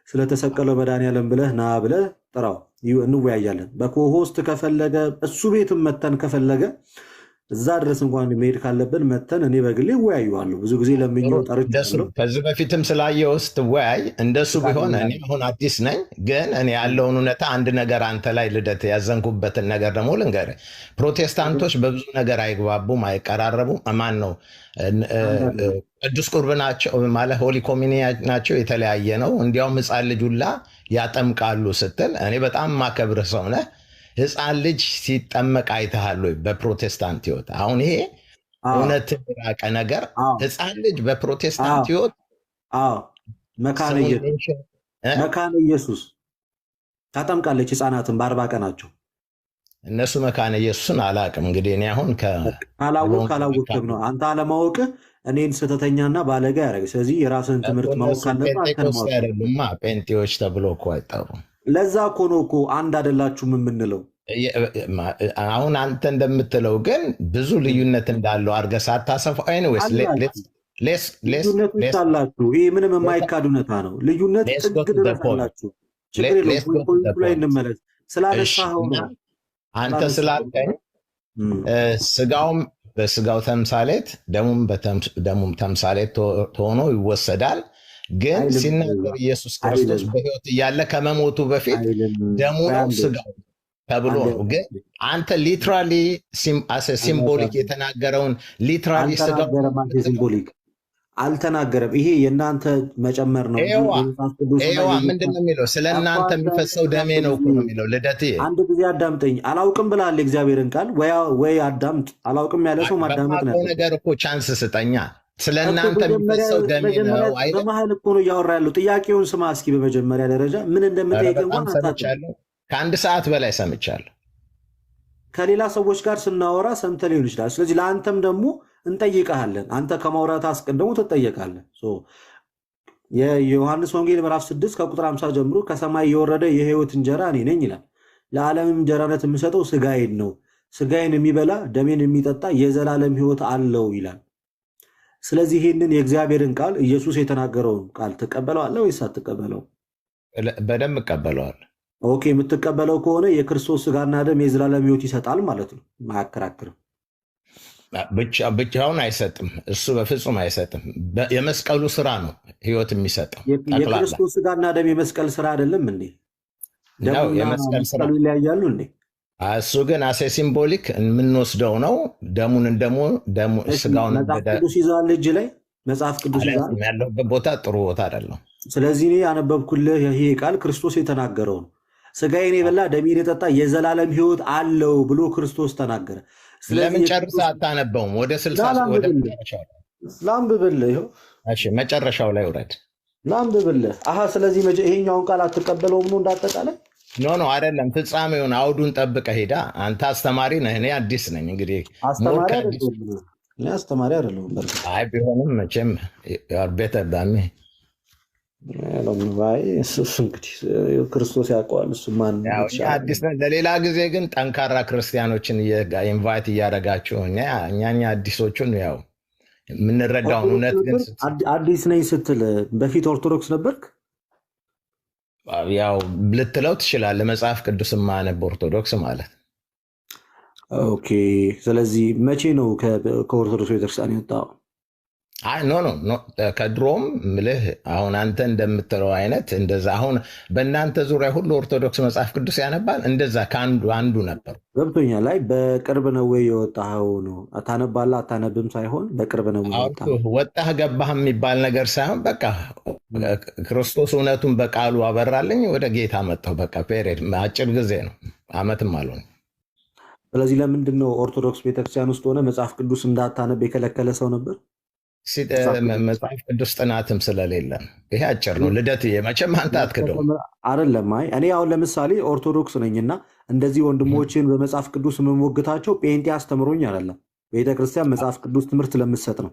ስለተሰቀለው መድኃኒዓለም ብለህ ና ብለህ ጥራው፣ እንወያያለን። በኮሆስት ከፈለገ እሱ ቤትም መተን ከፈለገ እዛ ድረስ እንኳን መሄድ ካለብን መተን እኔ በግሌ እወያዩዋለሁ። ብዙ ጊዜ ለምኜው ጠርቻለሁ። ከዚህ በፊትም ስላየው ስትወያይ እንደሱ ቢሆን እኔ አሁን አዲስ ነኝ፣ ግን እኔ ያለውን እውነታ አንድ ነገር አንተ ላይ ልደት ያዘንኩበትን ነገር ደግሞ ልንገርህ። ፕሮቴስታንቶች በብዙ ነገር አይግባቡም፣ አይቀራረቡም። ማን ነው ቅዱስ ቁርብ ናቸው ማለት ሆሊ ኮሚኒየን ናቸው፣ የተለያየ ነው። እንዲያውም ሕፃን ልጅ ሁላ ያጠምቃሉ ስትል እኔ በጣም ማከብርህ ሰው ነህ። ሕፃን ልጅ ሲጠመቅ አይተሃል ወይ? በፕሮቴስታንት ህይወት አሁን ይሄ እውነት ራቀ ነገር። ሕፃን ልጅ በፕሮቴስታንት ህይወት መካነ ኢየሱስ ታጠምቃለች ሕፃናትን በ40 ቀናቸው። እነሱ መካነ ኢየሱስን አላቅም። እንግዲህ እኔ አሁን ካላወቅም ነው አንተ አለማወቅህ እኔን ስህተተኛና ባለጋ ያደረገ። ስለዚህ የራስን ትምህርት ማወቅ ካለማ ጴንጤዎች ተብሎ እኮ አይጠሩም። ለዛ እኮ ነው እኮ አንድ አይደላችሁም የምንለው። አሁን አንተ እንደምትለው ግን ብዙ ልዩነት እንዳለው አድርገህ ሳታሰፋው ልዩነት አላችሁ። ይህ ምንም የማይካድ እውነታ ነው። ልዩነት ጥግ ድረስ አላችሁ። ችግር የለውም። ፖይንቱ ላይ እንመለስ። ስላነሳኸው ነው አንተ ስላልከኝ ስጋውም በስጋው ተምሳሌት ደሙም ተምሳሌት ሆኖ ይወሰዳል። ግን ሲናገር ኢየሱስ ክርስቶስ በሕይወት እያለ ከመሞቱ በፊት ደሙ ነው ስጋው ተብሎ ነው። ግን አንተ ሊትራሊ ሲምቦሊክ የተናገረውን ሊትራሊ ሲምቦሊክ አልተናገረም። ይሄ የእናንተ መጨመር ነው እንጂ ኤዋ በመጽሐፍ ቅዱስ ላይ ኤዋ ምንድን ነው የሚለው? ስለ እናንተ የሚፈሰው ደሜ ነው እኮ ነው የሚለው። ልደትዬ አንድ ጊዜ አዳምጠኝ። አላውቅም ብላል የእግዚአብሔርን ቃል ወይ አዳምጥ። አላውቅም ያለ ሰው ማዳመጥ በማውቀው ነበር ነገር እኮ ቻንስ ስጠኛ። ስለ እኮ። እናንተ የሚፈሰው ደሜ ነው አይደል? በመሀል እኮ ነው እያወራ ያለው። ጥያቄውን ስማ እስኪ። በመጀመሪያ ደረጃ ምን ኧረ እንደምጠይቅ በጣም እንኳን አታውቅም። ሰምቻለሁ። ከአንድ ሰዓት በላይ ሰምቻለሁ። ከሌላ ሰዎች ጋር ስናወራ ሰምተህ ሊሆን ይችላል። ስለዚህ ለአንተም ደግሞ እንጠይቀሃለን። አንተ ከማውራት አስቀድሞ ትጠየቃለህ። የዮሐንስ ወንጌል ምዕራፍ 6 ከቁጥር 50 ጀምሮ ከሰማይ የወረደ የሕይወት እንጀራ እኔ ነኝ ይላል። ለዓለም እንጀራነት የምሰጠው ስጋዬን ነው። ስጋዬን የሚበላ ደሜን የሚጠጣ የዘላለም ሕይወት አለው ይላል። ስለዚህ ይህንን የእግዚአብሔርን ቃል ኢየሱስ የተናገረውን ቃል ትቀበለዋለህ ወይስ አትቀበለው? በደንብ እቀበለዋለሁ። ኦኬ፣ የምትቀበለው ከሆነ የክርስቶስ ስጋና ደም የዘላለም ሕይወት ይሰጣል ማለት ነው። አያከራክርም። ብቻውን አይሰጥም። እሱ በፍጹም አይሰጥም። የመስቀሉ ስራ ነው ህይወት የሚሰጠው። ጠቅላላ የክርስቶስ ስጋና ደም የመስቀል ስራ አይደለም እንዴ? ነው ደሙና የመስቀል ስራ። መስቀሉ ይለያያሉ እንዴ? እሱ ግን አሴ ሲምቦሊክ የምንወስደው ነው። ደሙን ስጋውን መጽሐፍ ቅዱስ ይዘዋል እጅ ላይ መጽሐፍ ቅዱስ ይዘዋል። ያለበት ቦታ ጥሩ ቦታ አይደለም። ስለዚህ እኔ ያነበብኩልህ ይሄ ቃል ክርስቶስ የተናገረው ነው። ስጋዬን የበላ ደሜን የጠጣ የዘላለም ሕይወት አለው ብሎ ክርስቶስ ተናገረ። ለምን ጨርሰህ አታነበውም? ወደ 60 ወደ ላንብብልህ። ይኸው መጨረሻው ላይ ውረድ፣ ላንብብልህ። ስለዚህ ይሄኛውን ቃል አትቀበለውም ነው እንዳጠቃላይ? ኖ አይደለም። ፍጻሜውን አውዱን ጠብቀህ ሄዳ። አንተ አስተማሪ ነህ፣ እኔ አዲስ ነኝ። እንግዲህ አስተማሪ አይደለሁም። በእርግጥ አይ ቢሆንም መቼም ቤተር ዳሜ እንግዲህ ክርስቶስ ያውቀዋል። እሱ ማን አዲስ ነን። ለሌላ ጊዜ ግን ጠንካራ ክርስቲያኖችን ኢንቫይት እያደረጋችሁ እኛ አዲሶቹን ያው የምንረዳውን እውነት ግን አዲስ ነኝ ስትል በፊት ኦርቶዶክስ ነበርክ? ያው ልትለው ትችላለህ። መጽሐፍ ቅዱስ ማነብ ኦርቶዶክስ ማለት። ኦኬ። ስለዚህ መቼ ነው ከኦርቶዶክስ ቤተክርስቲያን የወጣው? ኖ ከድሮም ምልህ አሁን አንተ እንደምትለው አይነት እንደዛ አሁን በእናንተ ዙሪያ ሁሉ ኦርቶዶክስ መጽሐፍ ቅዱስ ያነባል። እንደዛ ከአንዱ አንዱ ነበር። ገብቶኛል። ላይ በቅርብ ነው ወይ የወጣኸው? ነው ታነባለህ አታነብም ሳይሆን በቅርብ ነው ወጣህ ገባህ የሚባል ነገር ሳይሆን በቃ ክርስቶስ እውነቱን በቃሉ አበራልኝ፣ ወደ ጌታ መጣሁ። በቃ ፔሬድ። አጭር ጊዜ ነው፣ አመትም አልሆነ። ስለዚህ ለምንድን ነው ኦርቶዶክስ ቤተክርስቲያን ውስጥ ሆነ መጽሐፍ ቅዱስ እንዳታነብ የከለከለ ሰው ነበር? መጽሐፍ ቅዱስ ጥናትም ስለሌለ ይሄ አጭር ነው። ልደት መቼም አንተ አትክደው አይደለም። እኔ አሁን ለምሳሌ ኦርቶዶክስ ነኝና እንደዚህ ወንድሞችን በመጽሐፍ ቅዱስ የምሞግታቸው ጴንጤ አስተምሮኝ አይደለም። ቤተክርስቲያን መጽሐፍ ቅዱስ ትምህርት ለምትሰጥ ነው።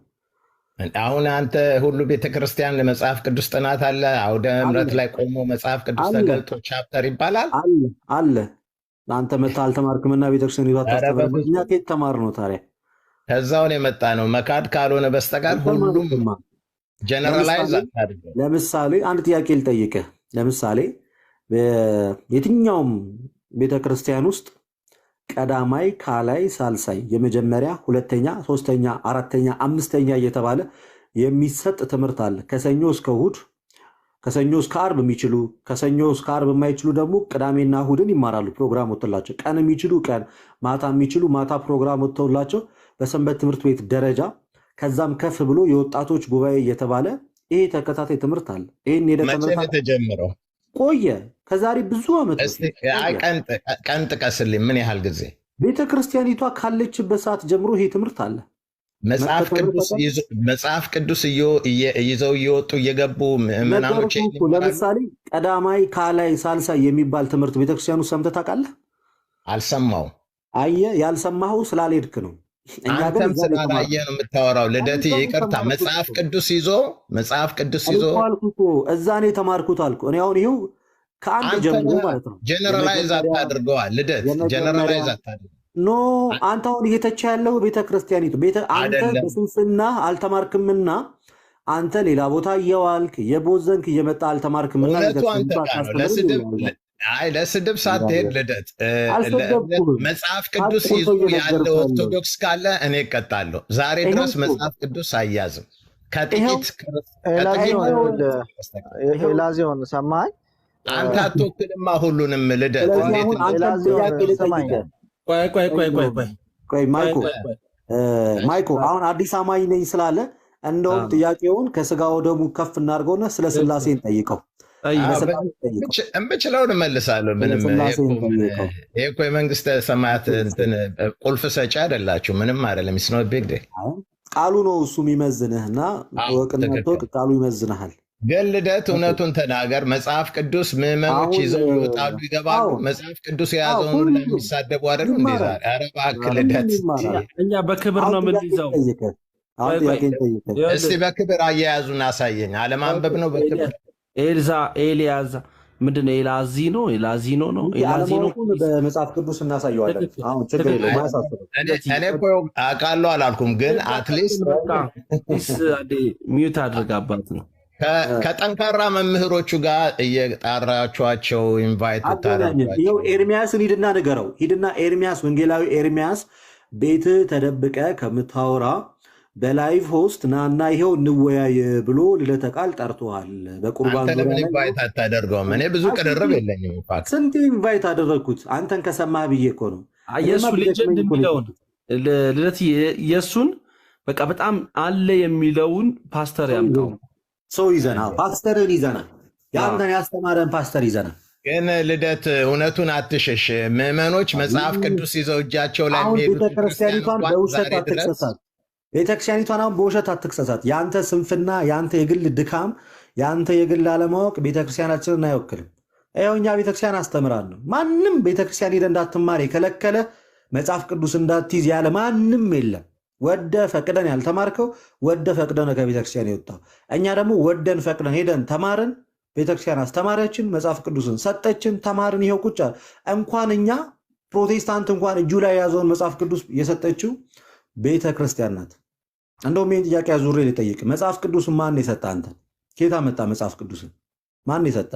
አሁን አንተ ሁሉ ቤተክርስቲያን ለመጽሐፍ ቅዱስ ጥናት አለ። አውደ ምሕረት ላይ ቆሞ መጽሐፍ ቅዱስ ተገልጦ ቻፕተር ይባላል አለ። አንተ መታ አልተማርክምና ቤተክርስቲያን ይታስተምር። እኛ ከየት ተማር ነው ታዲያ? ከዛውን የመጣ ነው። መካድ ካልሆነ በስተቀር ሁሉም ጀነራላይዝ አታድርገው። ለምሳሌ አንድ ጥያቄ ልጠይቅህ። ለምሳሌ የትኛውም ቤተክርስቲያን ውስጥ ቀዳማይ፣ ካላይ፣ ሳልሳይ፣ የመጀመሪያ፣ ሁለተኛ፣ ሶስተኛ፣ አራተኛ፣ አምስተኛ እየተባለ የሚሰጥ ትምህርት አለ። ከሰኞ እስከ እሑድ፣ ከሰኞ እስከ ዓርብ የሚችሉ፣ ከሰኞ እስከ ዓርብ የማይችሉ ደግሞ ቅዳሜና እሑድን ይማራሉ። ፕሮግራም ወጥቶላቸው ቀን የሚችሉ ቀን፣ ማታ የሚችሉ ማታ ፕሮግራም ወጥቶላቸው በሰንበት ትምህርት ቤት ደረጃ ከዛም ከፍ ብሎ የወጣቶች ጉባኤ እየተባለ ይሄ ተከታታይ ትምህርት አለ። ይህን የተጀመረው ቆየ። ከዛሬ ብዙ ዓመት ቀን ጥቀስልኝ። ምን ያህል ጊዜ? ቤተክርስቲያኒቷ ካለችበት ሰዓት ጀምሮ ይሄ ትምህርት አለ። መጽሐፍ ቅዱስ ይዘው እየወጡ እየገቡ ምናምኖች። ለምሳሌ ቀዳማይ፣ ካላይ፣ ሳልሳይ የሚባል ትምህርት ቤተክርስቲያኑ ሰምተህ ታውቃለህ? አልሰማው። አየህ፣ ያልሰማኸው ስላልሄድክ ነው። አንተም ስላላየህ ነው የምታወራው። ልደት ይቅርታ። መጽሐፍ ቅዱስ ይዞ እዛ ነው የተማርኩት አልኩ። እኔ አሁን ይኸው ከአንድ ጀምሮ ማለት ነው። ጀነራላይዝ አታድርገዋል ልደት፣ ጀነራላይዝ አታድርገው። ኖ አንተ አሁን እየተቻ ያለው ቤተክርስቲያኒቱ አንተ በስንፍና አልተማርክምና አንተ ሌላ ቦታ እየዋልክ የቦዘንክ እየመጣ አልተማርክምና ለስድብ ሳትሄድ ልደት መጽሐፍ ቅዱስ ይዞ ያለ ኦርቶዶክስ ካለ እኔ እቀጣለሁ። ዛሬ ድረስ መጽሐፍ ቅዱስ አያዝም። ኤላዚዮን ሰማኝ። አንተ አትወክልማ ሁሉንም ልደት። ቆይ ማይኮ አሁን አዲስ አማኝ ነኝ ስላለ እንደውም ጥያቄውን ከስጋ ወደሙ ከፍ እናድርገውና ስለ ስላሴ እንጠይቀው። እምችለውን እመልሳለሁ። ምንም ይሄ እኮ የመንግስተ ሰማያት ቁልፍ ሰጪ አይደላችሁ። ምንም አይደለም። ስኖ ቢግ ዴል ቃሉ ነው እሱ የሚመዝንህና ወቅነቶቅ ቃሉ ይመዝንሃል። ግን ልደት እውነቱን ተናገር። መጽሐፍ ቅዱስ ምዕመኖች ይዘው ይወጣሉ ይገባሉ። መጽሐፍ ቅዱስ የያዘውን ለሚሳደቡ አይደሉ እንዴ? ዛሬ ኧረ እባክህ ልደት፣ እኛ በክብር ነው የምንይዘው። እስቲ በክብር አያያዙን አሳየኝ። አለማንበብ ነው በክብር ኤልያዛ ምንድን ነው? ኤላዚኖ ነው በመጽሐፍ ቅዱስ እናሳየዋለን። አሁን ችግር የለውም። እኔ እኮ አውቃለሁ አላልኩም፣ ግን አትሊስት ሚዩት አድርጋባት ነው ከጠንካራ መምህሮቹ ጋር እየጣራችኋቸው ኢንቫይት ብታደርጓቸው። ኤርሚያስን ሂድና ንገረው። ሂድና ኤርሚያስ፣ ወንጌላዊ ኤርሚያስ ቤት ተደብቀ ከምታወራ በላይቭ ሆስት ናና ይሄው እንወያይ ብሎ ልደተ ቃል ጠርቶሃል። በቁርባን አንተ ለምን ኢንቫይት አታደርገውም? እኔ ብዙ ቅርርብ የለኝም። ስንት ኢንቫይት አደረግኩት አንተን ከሰማህ ብዬ እኮ ነው። የእሱ ሌጀንድ የሚለውን ልደት የእሱን በቃ በጣም አለ የሚለውን ፓስተር ያምጣው። ሰው ይዘና ፓስተርን ይዘና የአንተን ያስተማረን ፓስተር ይዘና። ግን ልደት እውነቱን አትሸሽ። ምዕመኖች መጽሐፍ ቅዱስ ይዘው እጃቸው ላይ ቤተክርስቲያኒቷን በውሸት አትክሰሳት። ቤተክርስቲያኒቷን አሁን በውሸት አትክሰሳት። የአንተ ስንፍና፣ የአንተ የግል ድካም፣ የአንተ የግል አለማወቅ ቤተክርስቲያናችንን አይወክልም። ይኸው እኛ ቤተክርስቲያን አስተምራን ነው። ማንም ቤተክርስቲያን ሄደ እንዳትማር የከለከለ መጽሐፍ ቅዱስ እንዳትይዝ ያለ ማንም የለም። ወደ ፈቅደን ያልተማርከው ወደ ፈቅደን ከቤተክርስቲያን የወጣው። እኛ ደግሞ ወደን ፈቅደን ሄደን ተማርን። ቤተክርስቲያን አስተማሪያችን መጽሐፍ ቅዱስን ሰጠችን፣ ተማርን። ይሄው ቁጭ እንኳን እኛ ፕሮቴስታንት እንኳን እጁ ላይ የያዘውን መጽሐፍ ቅዱስ የሰጠችው ቤተክርስቲያን ናት። እንደውም ይህን ጥያቄ አዙሬ ልጠይቅ። መጽሐፍ ቅዱስን ማን የሰጠ? አንተ ኬታ መጣ? መጽሐፍ ቅዱስን ማን የሰጠ?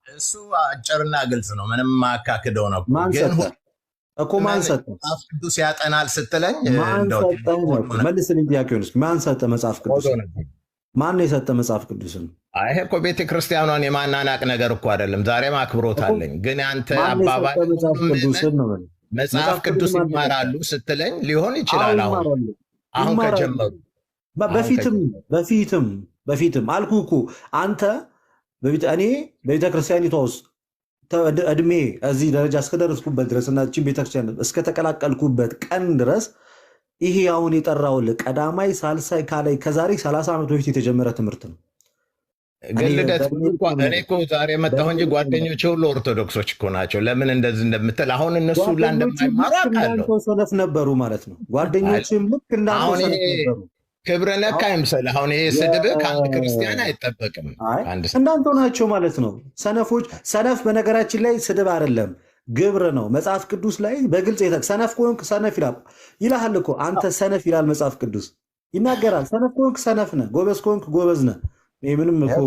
እሱ አጭርና ግልጽ ነው። ምንም ማካክደው ነው። ማን ሰጠ እኮ? ማን ሰጠ? መጽሐፍ ቅዱስ ያጠናል ስትለኝ መልስልኝ ጥያቄውን እስኪ። ማን ሰጠ መጽሐፍ ቅዱስ? ማን የሰጠ መጽሐፍ ቅዱስን? ይሄ እኮ ቤተክርስቲያኗን የማናናቅ ነገር እኮ አይደለም። ዛሬም አክብሮት አለኝ። ግን አንተ አባባል መጽሐፍ ቅዱስ ይማራሉ ስትለኝ ሊሆን ይችላል። አሁን ከጀመሩ በፊትም አልኩ እኮ አንተ እኔ በቤተክርስቲያኒቷ ውስጥ እድሜ እዚህ ደረጃ እስከደረስኩበት ድረስ እና እችን ቤተክርስቲያን እስከተቀላቀልኩበት ቀን ድረስ ይሄ አሁን የጠራውልህ ቀዳማይ ሳልሳይ ካላይ ከዛሬ 30 ዓመት በፊት የተጀመረ ትምህርት ነው። ግን ልደት እኔ እኮ ዛሬ መጣሁ እንጂ ጓደኞቼ ሁሉ ኦርቶዶክሶች እኮ ናቸው። ለምን እንደዚህ እንደምትል አሁን እነሱ ሁላ እንደማይማሩ አውቃለሁ። ሰነፍ ነበሩ ማለት ነው። ጓደኞችም ልክ እንዳንተ ሰነፍ ነበሩ። ክብረ ነክ አይምሰል። አሁን ይሄ ስድብ ከአንድ ክርስቲያን አይጠበቅም። እንዳንተ ናቸው ማለት ነው ሰነፎች። ሰነፍ በነገራችን ላይ ስድብ አይደለም ግብር ነው። መጽሐፍ ቅዱስ ላይ በግልጽ ሰነፍ ከሆንክ ሰነፍ ይልሃል እኮ አንተ ሰነፍ ይላል መጽሐፍ ቅዱስ ይናገራል። ሰነፍ ከሆንክ ሰነፍ ነህ፣ ጎበዝ ከሆንክ ጎበዝ ነህ። ምንም እኮ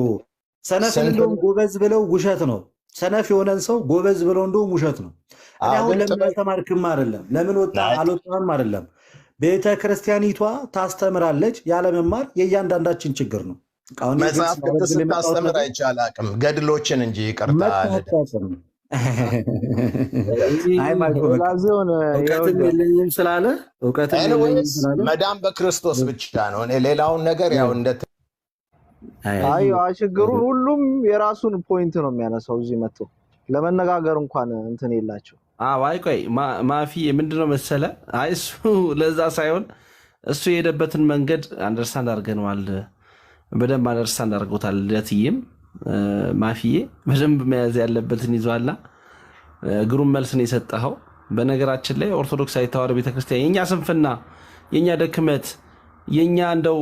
ሰነፍ እንደውም ጎበዝ ብለው ውሸት ነው። ሰነፍ የሆነን ሰው ጎበዝ ብለው እንደውም ውሸት ነው። አሁን ለምን አልተማርክም አይደለም፣ ለምን ወጣ አልወጣም አይደለም። ቤተ ክርስቲያኒቷ ታስተምራለች። ያለመማር የእያንዳንዳችን ችግር ነው። መጽሐፍ ቅዱስ ታስተምር አይቻል አቅም ገድሎችን እንጂ ይቅርታ እውቀትም የለኝም ስላለ መዳን በክርስቶስ ብቻ ነው። እኔ ሌላውን ነገር ያው እንደ ችግሩን ሁሉም የራሱን ፖይንት ነው የሚያነሳው። እዚህ መጥቶ ለመነጋገር እንኳን እንትን የላቸው። አይ ቆይ ማፊ ምንድነው መሰለ፣ አይ እሱ ለዛ ሳይሆን እሱ የሄደበትን መንገድ አንደርስታንድ አድርገነዋል። በደንብ አንደርስታንድ አድርጎታል። ልደትዬም ማፊዬ በደንብ መያዝ ያለበትን ይዟላ። ግሩም መልስ ነው የሰጠኸው። በነገራችን ላይ ኦርቶዶክሳዊ ተዋሕዶ ቤተክርስቲያን የኛ ስንፍና፣ የኛ ደክመት፣ የኛ እንደው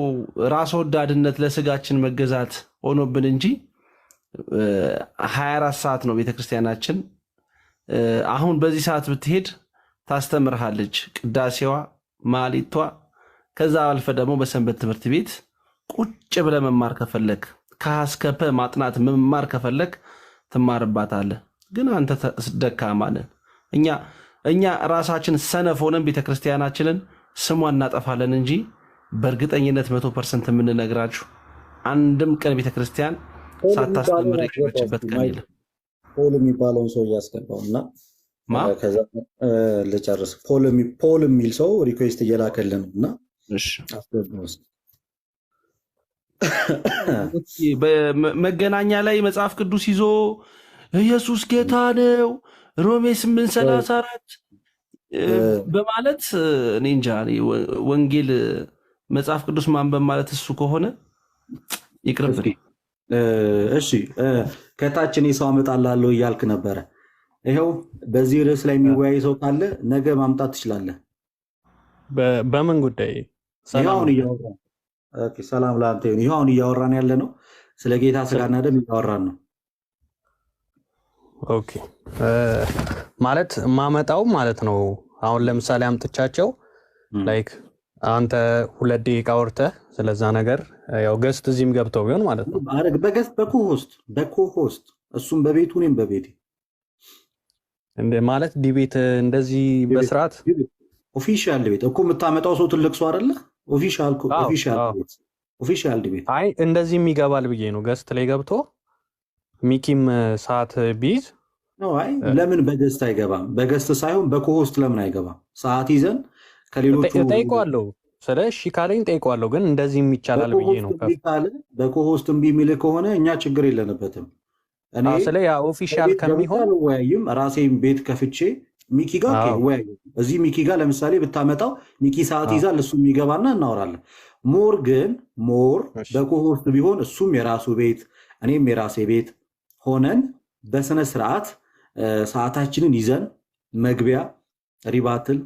ራስ ወዳድነት ለስጋችን መገዛት ሆኖብን እንጂ 24 ሰዓት ነው ቤተክርስቲያናችን። አሁን በዚህ ሰዓት ብትሄድ ታስተምርሃለች። ቅዳሴዋ፣ ማሊቷ፣ ከዛ አልፈ ደግሞ በሰንበት ትምህርት ቤት ቁጭ ብለ መማር ከፈለክ ከአስከፈ ማጥናት መማር ከፈለክ ትማርባታለህ። ግን አንተ ደካማ ነን። እኛ ራሳችን ሰነፍ ሆነን ቤተክርስቲያናችንን ስሟን እናጠፋለን እንጂ በእርግጠኝነት 100% የምንነግራችሁ አንድም ቀን ቤተክርስቲያን ሳታስተምር የቆየችበት ቀን የለም። ፖል የሚባለውን ሰው እያስገባው እና ከዛ ልጨርስ። ፖል የሚል ሰው ሪኩዌስት እየላከልን እና በመገናኛ ላይ መጽሐፍ ቅዱስ ይዞ ኢየሱስ ጌታ ነው ሮሜ 8:34 በማለት እኔ እንጃ ወንጌል መጽሐፍ ቅዱስ ማንበብ ማለት እሱ ከሆነ ይቅርብኝ። እሺ ከታችን ሰው አመጣላለሁ እያልክ ነበረ። ይኸው በዚህ ርዕስ ላይ የሚወያይ ሰው ካለ ነገ ማምጣት ትችላለህ። በምን ጉዳይ? ሰላም ለአንተ ይሁን። ይኸው አሁን እያወራን ያለ ነው ስለ ጌታ ስጋና ደም እያወራን ነው። ኦኬ ማለት ማመጣው ማለት ነው። አሁን ለምሳሌ አምጥቻቸው ላይክ አንተ 2 ደቂቃ ወርተህ ስለዛ ነገር ያው ገስት እዚህም ገብተው ቢሆን ማለት ነው በገስት በኮሆስት እሱም በቤቱ እኔም በቤቴ እንደ ማለት ዲቤት እንደዚህ በስርዓት ኦፊሻል ዲቤት እኮ የምታመጣው ሰው ትልቅ ሰው አይደለ? ኦፊሻል ዲቤት አይ እንደዚህም ይገባል ብዬ ነው። ገስት ላይ ገብቶ ሚኪም ሰዓት ቢይዝ ነው። አይ ለምን በገስት አይገባም? በገስት ሳይሆን በኮሆስት ለምን አይገባም? ሰዓት ይዘን ከሌሎቹ ጠይቀዋለሁ። ስለ እሺ ካለኝ ጠይቀዋለሁ። ግን እንደዚህም ይቻላል ብዬ ነው። በኮሆስት እምቢ የሚልህ ከሆነ እኛ ችግር የለንበትም። እኔ ስለ ያ ኦፊሻል ከሚሆን ወያይም ራሴን ቤት ከፍቼ ሚኪ ጋር ወያይ እዚህ ሚኪ ጋር ለምሳሌ ብታመጣው ሚኪ ሰዓት ይዛል፣ እሱ የሚገባና እናወራለን። ሞር በኮሆስት ቢሆን እሱም የራሱ ቤት እኔም የራሴ ቤት ሆነን በስነ ስርዓት ሰዓታችንን ይዘን መግቢያ፣ ሪባትል፣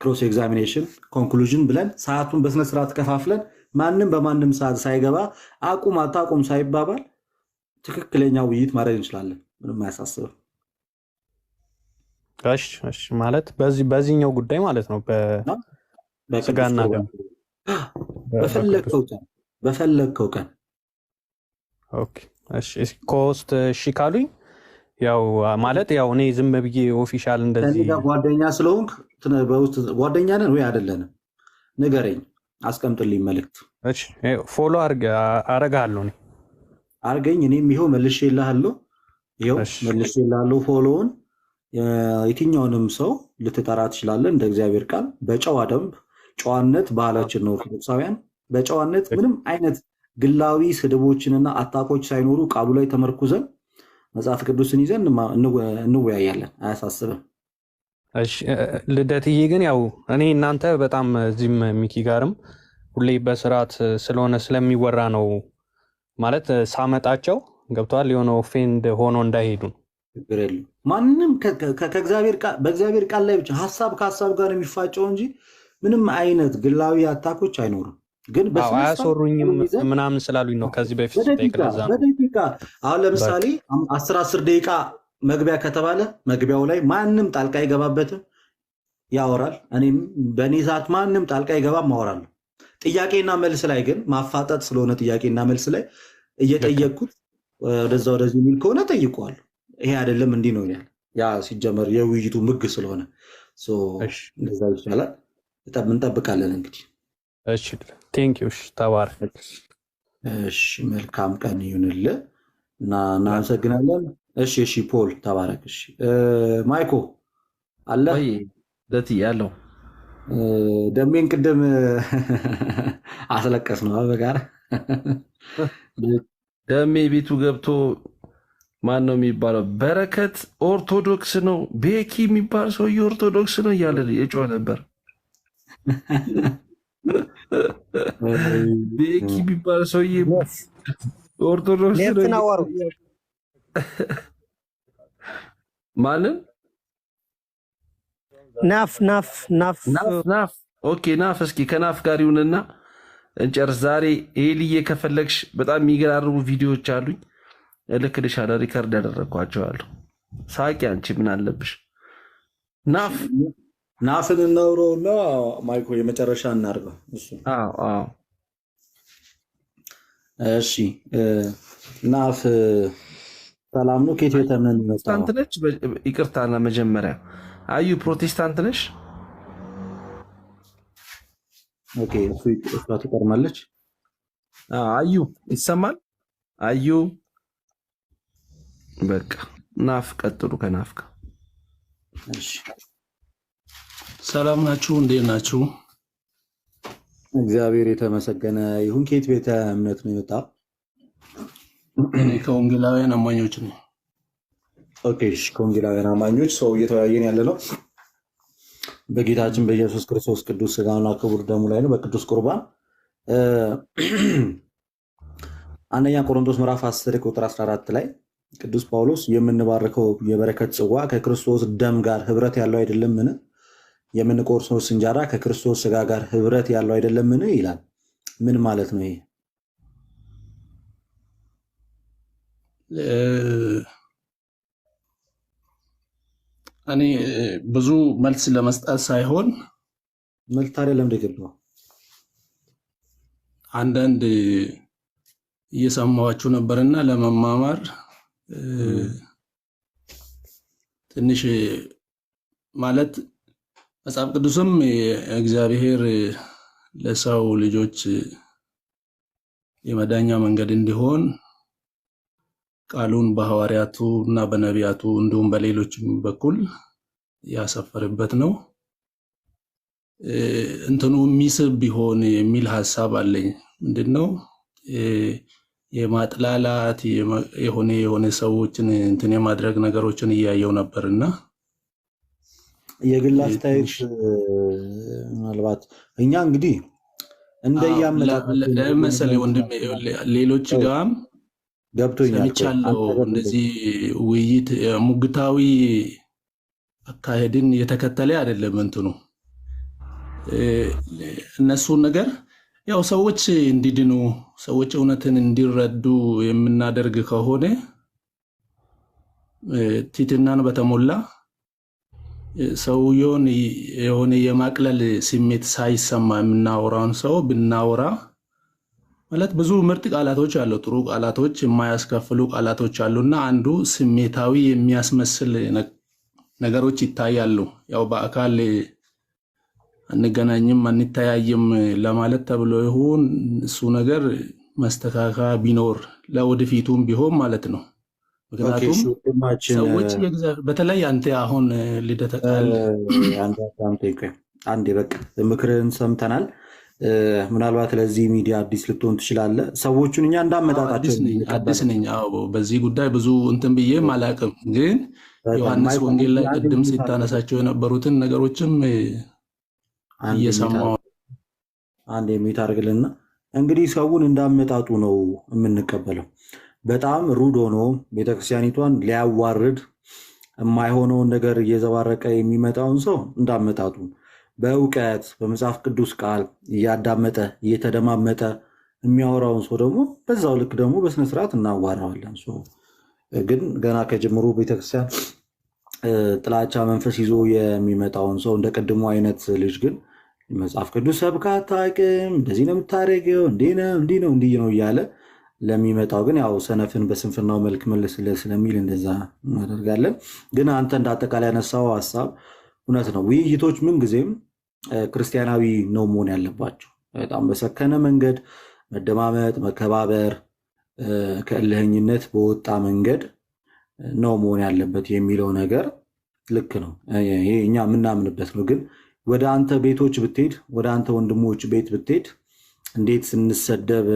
ክሮስ ኤግዛሚኔሽን፣ ኮንክሉዥን ብለን ሰዓቱን በስነ ስርዓት ከፋፍለን ማንም በማንም ሰዓት ሳይገባ አቁም አታቁም ሳይባባል ትክክለኛ ውይይት ማድረግ እንችላለን። ምንም አያሳስብም። እሺ ማለት በዚህኛው ጉዳይ ማለት ነው። በስጋና ደም በፈለግከው ቀን ኦኬ። እሺ ኮስት እሺ ካሉኝ ያው ማለት ያው እኔ ዝም ብዬ ኦፊሻል እንደዚህ ጓደኛ ስለሆንክ በውስጥ ጓደኛ ነን ወይ አይደለንም ንገረኝ፣ አስቀምጥልኝ መልእክት። እሺ ፎሎ አረጋለሁ እኔ አርገኝ። እኔም ይኸው መልሼልሃለሁ ፎሎውን። የትኛውንም ሰው ልትጠራ ትችላለህ እንደ እግዚአብሔር ቃል በጨዋ ደንብ። ጨዋነት ባህላችን ነው ኦርቶዶክሳውያን። በጨዋነት ምንም አይነት ግላዊ ስድቦችንና አታኮች ሳይኖሩ ቃሉ ላይ ተመርኩዘን መጽሐፍ ቅዱስን ይዘን እንወያያለን። አያሳስብም። እሺ ልደትዬ፣ ግን ያው እኔ እናንተ በጣም እዚህም ሚኪ ጋርም ሁሌ በስርዓት ስለሆነ ስለሚወራ ነው ማለት ሳመጣቸው ገብተዋል የሆነ ኦፌንድ ሆኖ እንዳይሄዱ ችግር የለም። ማንም በእግዚአብሔር ቃል ላይ ብቻ ሀሳብ ከሀሳብ ጋር የሚፋጨው እንጂ ምንም አይነት ግላዊ አታኮች አይኖርም። ግን አያስወሩኝም ምናምን ስላሉኝ ነው ከዚህ በፊት በደቂቃ አሁን ለምሳሌ 10 ደቂቃ መግቢያ ከተባለ መግቢያው ላይ ማንም ጣልቃ አይገባበትም፣ ያወራል። እኔም በእኔ ሰዓት ማንም ጣልቃ አይገባም፣ አወራለሁ። ጥያቄና መልስ ላይ ግን ማፋጠጥ ስለሆነ ጥያቄና መልስ ላይ እየጠየቅኩት ወደዛ ወደዚህ የሚል ከሆነ ጠይቀዋለሁ። ይሄ አይደለም እንዲህ ነው ያለ ያ ሲጀመር የውይይቱ ምግ ስለሆነ እንደዛ ይቻላል። እንጠብቃለን እንግዲህ። እሺ ቴንክ ዩ። ተባረክ። እሺ መልካም ቀን ይሁንልህ እና እናመሰግናለን። እሺ ፖል ተባረክ። እሺ ማይኮ አለ ደት ያለው ደሜን ቅድም አስለቀስ ነው በጋር ደሜ ቤቱ ገብቶ ማን ነው የሚባለው? በረከት ኦርቶዶክስ ነው፣ ቤኪ የሚባል ሰውዬ ኦርቶዶክስ ነው እያለ የጮህ ነበር። ቤኪ የሚባል ሰውዬ ኦርቶዶክስ ነው። ማንም ናፍ ኦኬ፣ ናፍ እስኪ ከናፍ ጋር ይሁንና እንጨርስ። ዛሬ ኤልዬ ከፈለግሽ በጣም የሚገራርሙ ቪዲዮዎች አሉኝ፣ እልክልሻለሁ። ሪከርድ ያደረግኳቸዋለሁ። ሳቂ አንቺ ምን አለብሽ? ናፍን እናውረውና ማይኮ የመጨረሻ እናድርገው። እሺ ናፍ ሰላም ነው። ከየት ቤተ እምነት ነው? ፕሮቴስታንት ነች? ይቅርታና መጀመሪያ አዩ ፕሮቴስታንት ነሽ? ኦኬ እሷ ትቀርማለች። አዩ ይሰማል? አዩ በቃ ናፍ ቀጥሉ። ከናፍ ጋር እሺ ሰላም ናችሁ? እንዴት ናችሁ? እግዚአብሔር የተመሰገነ ይሁን። ከየት ቤተ እምነት ነው የመጣው? እኔ ከወንጌላውያን አማኞች ነኝ። ኦኬ፣ እሺ፣ ከወንጌላውያን አማኞች ሰው እየተወያየን ያለ ነው በጌታችን በኢየሱስ ክርስቶስ ቅዱስ ሥጋውና ክቡር ደሙ ላይ ነው፣ በቅዱስ ቁርባን። አንደኛ ቆሮንቶስ ምዕራፍ 10 ቁጥር 14 ላይ ቅዱስ ጳውሎስ የምንባርከው የበረከት ጽዋ ከክርስቶስ ደም ጋር ህብረት ያለው አይደለምን? የምንቆርሰው እንጀራ ከክርስቶስ ሥጋ ጋር ህብረት ያለው አይደለምን ይላል። ምን ማለት ነው ይሄ? እኔ ብዙ መልስ ለመስጠት ሳይሆን መልት አይደለም እንደገባው አንዳንድ እየሰማኋችሁ ነበርና ለመማማር ትንሽ ማለት መጽሐፍ ቅዱስም እግዚአብሔር ለሰው ልጆች የመዳኛ መንገድ እንዲሆን ቃሉን በሐዋርያቱ እና በነቢያቱ እንዲሁም በሌሎችም በኩል ያሰፈረበት ነው። እንትኑ የሚስብ ቢሆን የሚል ሐሳብ አለኝ። ምንድነው የማጥላላት የሆነ ሰዎችን እንትን የማድረግ ነገሮችን እያየው ነበርና የግል አስተያየት ምናልባት እኛ እንግዲህ መሰለኝ ወንድም ሌሎች ጋርም ገብቶኛል። ሰምቻለሁ። እንደዚህ ውይይት ሙግታዊ አካሄድን የተከተለ አይደለም። እንትኑ እነሱን ነገር ያው ሰዎች እንዲድኑ ሰዎች እውነትን እንዲረዱ የምናደርግ ከሆነ ትሕትናን በተሞላ ሰውየውን የሆነ የማቅለል ስሜት ሳይሰማ የምናወራውን ሰው ብናወራ ማለት ብዙ ምርጥ ቃላቶች አሉ፣ ጥሩ ቃላቶች፣ የማያስከፍሉ ቃላቶች አሉና አንዱ ስሜታዊ የሚያስመስል ነገሮች ይታያሉ። ያው በአካል አንገናኝም አንተያይም ለማለት ተብሎ ይሁን እሱ ነገር መስተካከያ ቢኖር ለወደፊቱም ቢሆን ማለት ነው። ምክንያቱም ሰዎች በተለይ አንተ አሁን ልደተ ቃል አንዴ በቃ ምክርን ሰምተናል። ምናልባት ለዚህ ሚዲያ አዲስ ልትሆን ትችላለህ። ሰዎቹን እኛ እንዳመጣጣቸው አዲስ ነኝ። አዎ በዚህ ጉዳይ ብዙ እንትን ብዬም አላውቅም፣ ግን ዮሐንስ ወንጌል ላይ ቅድም ሲታነሳቸው የነበሩትን ነገሮችም እየሰማሁ አንድ የሚታርግልና እንግዲህ ሰውን እንዳመጣጡ ነው የምንቀበለው። በጣም ሩድ ሆኖ ቤተክርስቲያኒቷን ሊያዋርድ የማይሆነውን ነገር እየዘባረቀ የሚመጣውን ሰው እንዳመጣጡ በእውቀት በመጽሐፍ ቅዱስ ቃል እያዳመጠ እየተደማመጠ የሚያወራውን ሰው ደግሞ በዛው ልክ ደግሞ በስነስርዓት እናዋራዋለን። ግን ገና ከጀምሮ ቤተክርስቲያን ጥላቻ መንፈስ ይዞ የሚመጣውን ሰው እንደ ቅድሙ አይነት ልጅ ግን መጽሐፍ ቅዱስ ሰብከህ አታውቅም፣ እንደዚህ ነው የምታደርገው፣ እንዲህ ነው እያለ ለሚመጣው ግን ያው ሰነፍን በስንፍናው መልክ መልስልህ ስለሚል እንደዛ እናደርጋለን። ግን አንተ እንደ አጠቃላይ ያነሳው ሀሳብ እውነት ነው። ውይይቶች ምንጊዜም ክርስቲያናዊ ነው መሆን ያለባቸው። በጣም በሰከነ መንገድ መደማመጥ፣ መከባበር፣ ከእልህኝነት በወጣ መንገድ ነው መሆን ያለበት የሚለው ነገር ልክ ነው። ይሄ እኛ የምናምንበት ነው። ግን ወደ አንተ ቤቶች ብትሄድ፣ ወደ አንተ ወንድሞች ቤት ብትሄድ እንዴት ስንሰደብ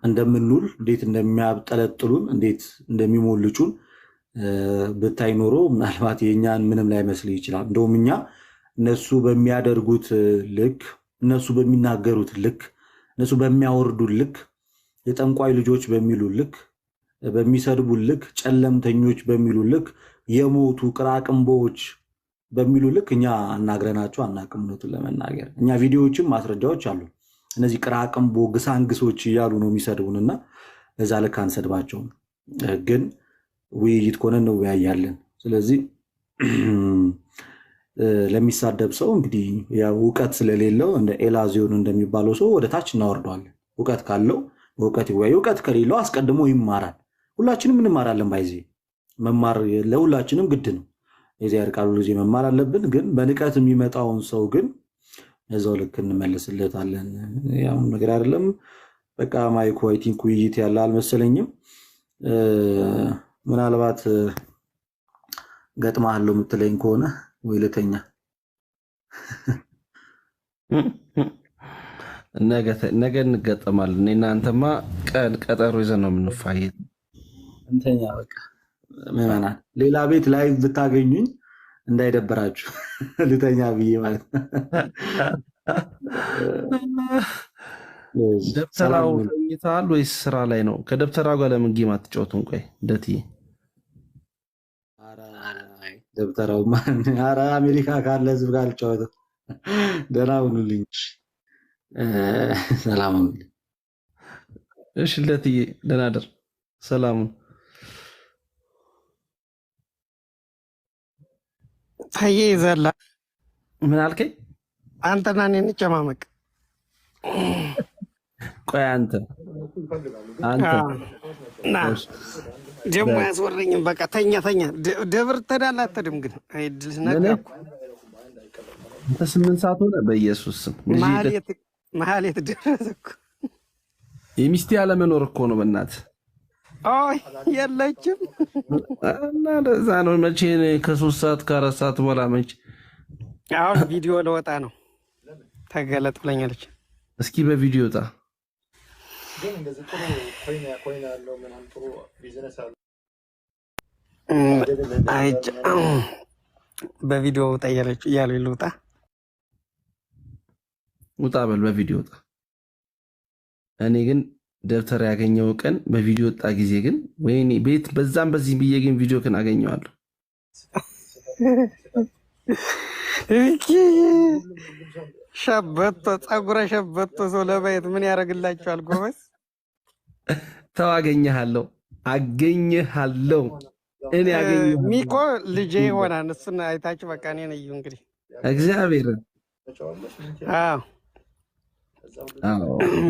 እንደምንውል፣ እንዴት እንደሚያብጠለጥሉን፣ እንዴት እንደሚሞልጩን ብታይ ኖሮ ምናልባት የእኛን ምንም ላይመስል ይችላል። እንደውም እኛ እነሱ በሚያደርጉት ልክ፣ እነሱ በሚናገሩት ልክ፣ እነሱ በሚያወርዱን ልክ፣ የጠንቋይ ልጆች በሚሉ ልክ፣ በሚሰድቡ ልክ፣ ጨለምተኞች በሚሉ ልክ፣ የሞቱ ቅራቅንቦዎች በሚሉ ልክ እኛ አናግረናቸው አናቅም። እውነቱን ለመናገር እኛ ቪዲዮዎችም ማስረጃዎች አሉ። እነዚህ ቅራቅንቦ ግሳንግሶች እያሉ ነው የሚሰድቡንና በዛ ልክ አንሰድባቸውም። ግን ውይይት ከሆነ እንወያያለን። ስለዚህ ለሚሳደብ ሰው እንግዲህ እውቀት ስለሌለው እንደ ኤላዚዮን እንደሚባለው ሰው ወደ ታች እናወርደዋለን። እውቀት ካለው በእውቀት ይወያይ፣ እውቀት ከሌለው አስቀድሞ ይማራል። ሁላችንም እንማራለን። ባይዜ መማር ለሁላችንም ግድ ነው። የዚያር ቃሉ ጊዜ መማር አለብን። ግን በንቀት የሚመጣውን ሰው ግን እዛው ልክ እንመልስለታለን። ያው ነገር አይደለም። በቃ ማይኮ አይ ቲንክ ውይይት ያለ አልመሰለኝም። ምናልባት ገጥማለሁ የምትለኝ ከሆነ ወይ ልተኛ ነገ እንገጠማለን። እኔ እናንተማ ቀን ቀጠሮ ይዘን ነው የምንፋየት። እንተኛ በቃ ምዕመናን፣ ሌላ ቤት ላይ ብታገኙኝ እንዳይደበራችሁ ልተኛ ብዬ ማለት ነው። ደብተራው ተኝተሃል ወይስ ስራ ላይ ነው? ከደብተራው ጋር ለምን ጌም አትጫወቱም? ቆይ እንደትዬ ደብተራው ኧረ አሜሪካ ካለ ህዝብ ጋር ልጫወተው። ደህና ሁኑልኝ። ሰላም ሁኑልኝ። እሺ እንደትዬ ደህና ደር። ሰላሙን ታዬ ይዘላ ምን አልከኝ? አንተና እኔ እንጨማመቅ። ቆይ አንተ ና ደግሞ አያስወረኝም። በቃ ተኛ። ደብር ትሄዳለህ አትሄድም? ግን አይድልስ ነገር አንተ 8 ሰዓት ሆነ። በኢየሱስ ስም መሀሌት ደረሰ እኮ። የሚስቴ ያለመኖር እኮ ነው። በእናትህ አይ የለችም። እና ለዛ ነው መቼ ከ3 ሰዓት ከ4 ሰዓት በኋላ መቼ አሁን ቪዲዮ ለወጣ ነው ተገለጥ ብለኛለች። እስኪ በቪዲዮ ወጣ። በቪዲዮ ወጣ እያሉ ልውጣ። ውጣ በል በቪዲዮ ወጣ። እኔ ግን ደብተር ያገኘው ቀን በቪዲዮ ወጣ ጊዜ ግን ወይኔ ቤት በዛም በዚህ ብዬ ግን ቪዲዮ ግን አገኘዋለሁ። ሸበቶ ፀጉረ ሸበቶ ሰው ለማየት ምን ያደርግላችኋል? ጎበዝ ተው፣ አገኘሃለሁ። እኔ አገኘሁ። ሚኮ ልጄ ይሆናል። እሱን አይታችሁ በቃ እኔ ነኝ እንግዲህ እግዚአብሔር። አዎ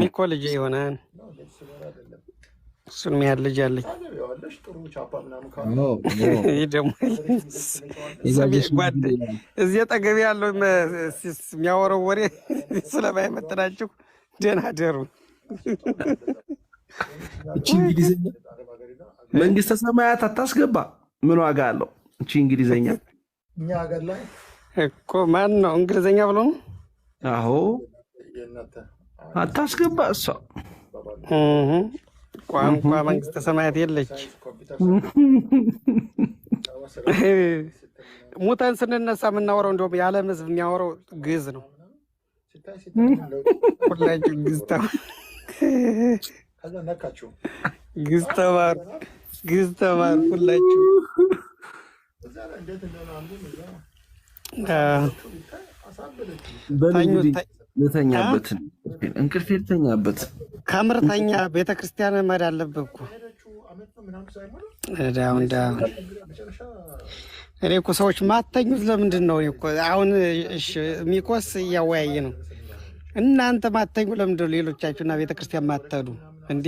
ሚኮ ልጄ ይሆናል። እሱን ያህል ልጅ አለኝ። ይህ ደግሞ እዚህ አጠገቤ ያለው የሚያወራው ወሬ ስለማይመጥናችሁ ደህና ደሩ። እቺ እንግሊዝኛ መንግስተ ሰማያት አታስገባ። ምን ዋጋ አለው? እቺ እንግሊዝኛ እኮ ማን ነው እንግሊዝኛ ብሎ ነው? አዎ አታስገባ። እሷ ቋንቋ መንግስተ ሰማያት የለች። ሙተን ስንነሳ የምናወራው እንደውም የዓለም ህዝብ የሚያወራው ግዕዝ ነው። ሁላችሁ ግዕዝ ተማሩ ሁላችሁ። ልተኛበት፣ እንቅልፍ ልተኛበት። ከምርተኛ ቤተክርስቲያን መሄድ አለብህ እኮ። እኔ እኮ ሰዎች ማተኙት ለምንድን ነው? እኮ አሁን እሺ ሚኮስ እያወያየ ነው። እናንተ ማተኙ ለምንድን ነው? ሌሎቻችሁና ቤተክርስቲያን ማተዱ እንዴ?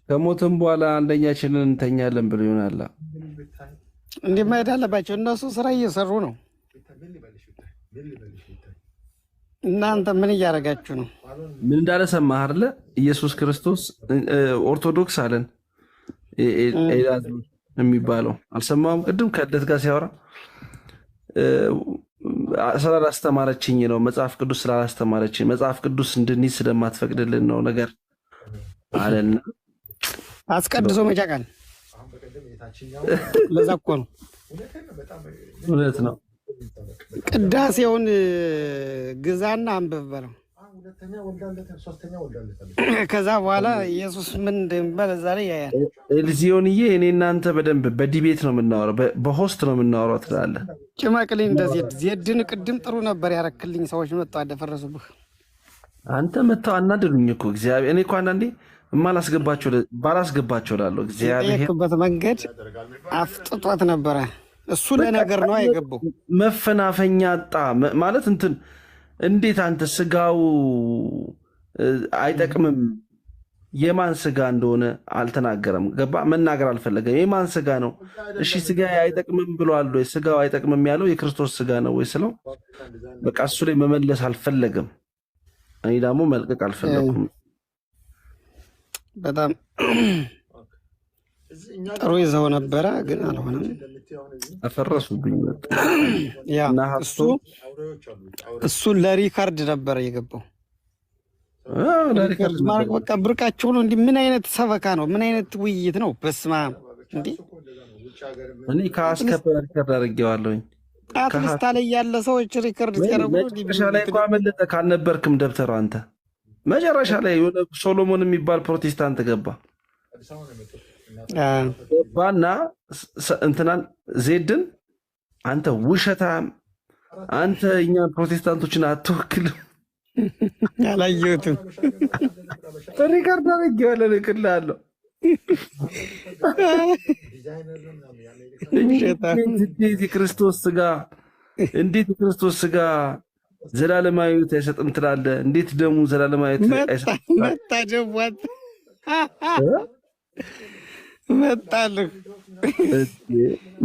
ከሞትም በኋላ አንደኛችንን እንተኛለን ብሎ ይሆናል። እንዲህ መሄድ አለባቸው። እነሱ ስራ እየሰሩ ነው። እናንተ ምን እያደረጋችሁ ነው? ምን እንዳለ ሰማህ አይደለ? ኢየሱስ ክርስቶስ ኦርቶዶክስ አለን ኤላዝ የሚባለው አልሰማሁም? ቅድም ከዕለት ጋር ሲያወራ ስላላስተማረችኝ ነው፣ መጽሐፍ ቅዱስ ስላላስተማረችኝ፣ መጽሐፍ ቅዱስ እንድንይዝ ስለማትፈቅድልን ነው ነገር አለና አስቀድሶ መጫቃል። ለዛ እኮ ነው። እውነት ነው። ቅዳሴውን ግዛና አንብብ በለው። ከዛ በኋላ ኢየሱስ ምን እንደሚባል እዛ ላይ ያያል። ኤልዚዮንዬ፣ እኔ እናንተ በደንብ በዲቤት ነው የምናወራው፣ በሆስት ነው የምናወራው ትላለህ። ጭማቅልኝ እንደዚህ ዜድን ቅድም ጥሩ ነበር ያረክልኝ። ሰዎች መጥተው አደፈረሱብህ። አንተ መጥተው አናደዱኝ እኮ እግዚአብሔር። እኔ እኮ አንዳንዴ ባላስገባቸው ላለው እግዚአብሔር የሄድክበት መንገድ አፍጥጦት ነበረ። እሱ ለነገር ነው አይገባው። መፈናፈኛ አጣ ማለት እንትን እንዴት አንተ ስጋው አይጠቅምም፣ የማን ስጋ እንደሆነ አልተናገረም። ገባ? መናገር አልፈለገም። የማን ስጋ ነው? እሺ ስጋ አይጠቅምም ብሏል ወይ? ስጋው አይጠቅምም ያለው የክርስቶስ ስጋ ነው ወይ ስለው በቃ እሱ ላይ መመለስ አልፈለገም። እኔ ደግሞ መልቀቅ አልፈለኩም። በጣም ጥሩ ይዘው ነበረ፣ ግን አልሆነም። አፈረሱብኝ። ያ እና እሱ ለሪካርድ ነበረ የገባው። ለሪከርድ ማድረግ በቃ ብርቃቸው ነው። እንዲህ ምን አይነት ሰበካ ነው? ምን አይነት ውይይት ነው? በስመ አብ እንዴ! እኔ ከአስከፈ ሪከርድ አድርጌዋለሁኝ። አትሊስት ላይ ያለ ሰዎች ሪከርድ ሲያደርጉ መጨረሻ ላይ እኮ አመለጠ። ካልነበርክም ደብተሩ አንተ መጨረሻ ላይ የሆነ ሶሎሞን የሚባል ፕሮቴስታንት ገባና እንትናን ዜድን አንተ ውሸታም፣ አንተ እኛ ፕሮቴስታንቶችን አትወክልም። አላየሁትም። ሪከርድ አድርጌዋለሁ፣ እልክልሃለሁ። እንዴት የክርስቶስ ስጋ ዘላለማዊ ሕይወት አይሰጥም ትላለህ? እንዴት ደግሞ ዘላለማዊ ሕይወት አይሰጥም? መጣ ደቧት መጣልህ።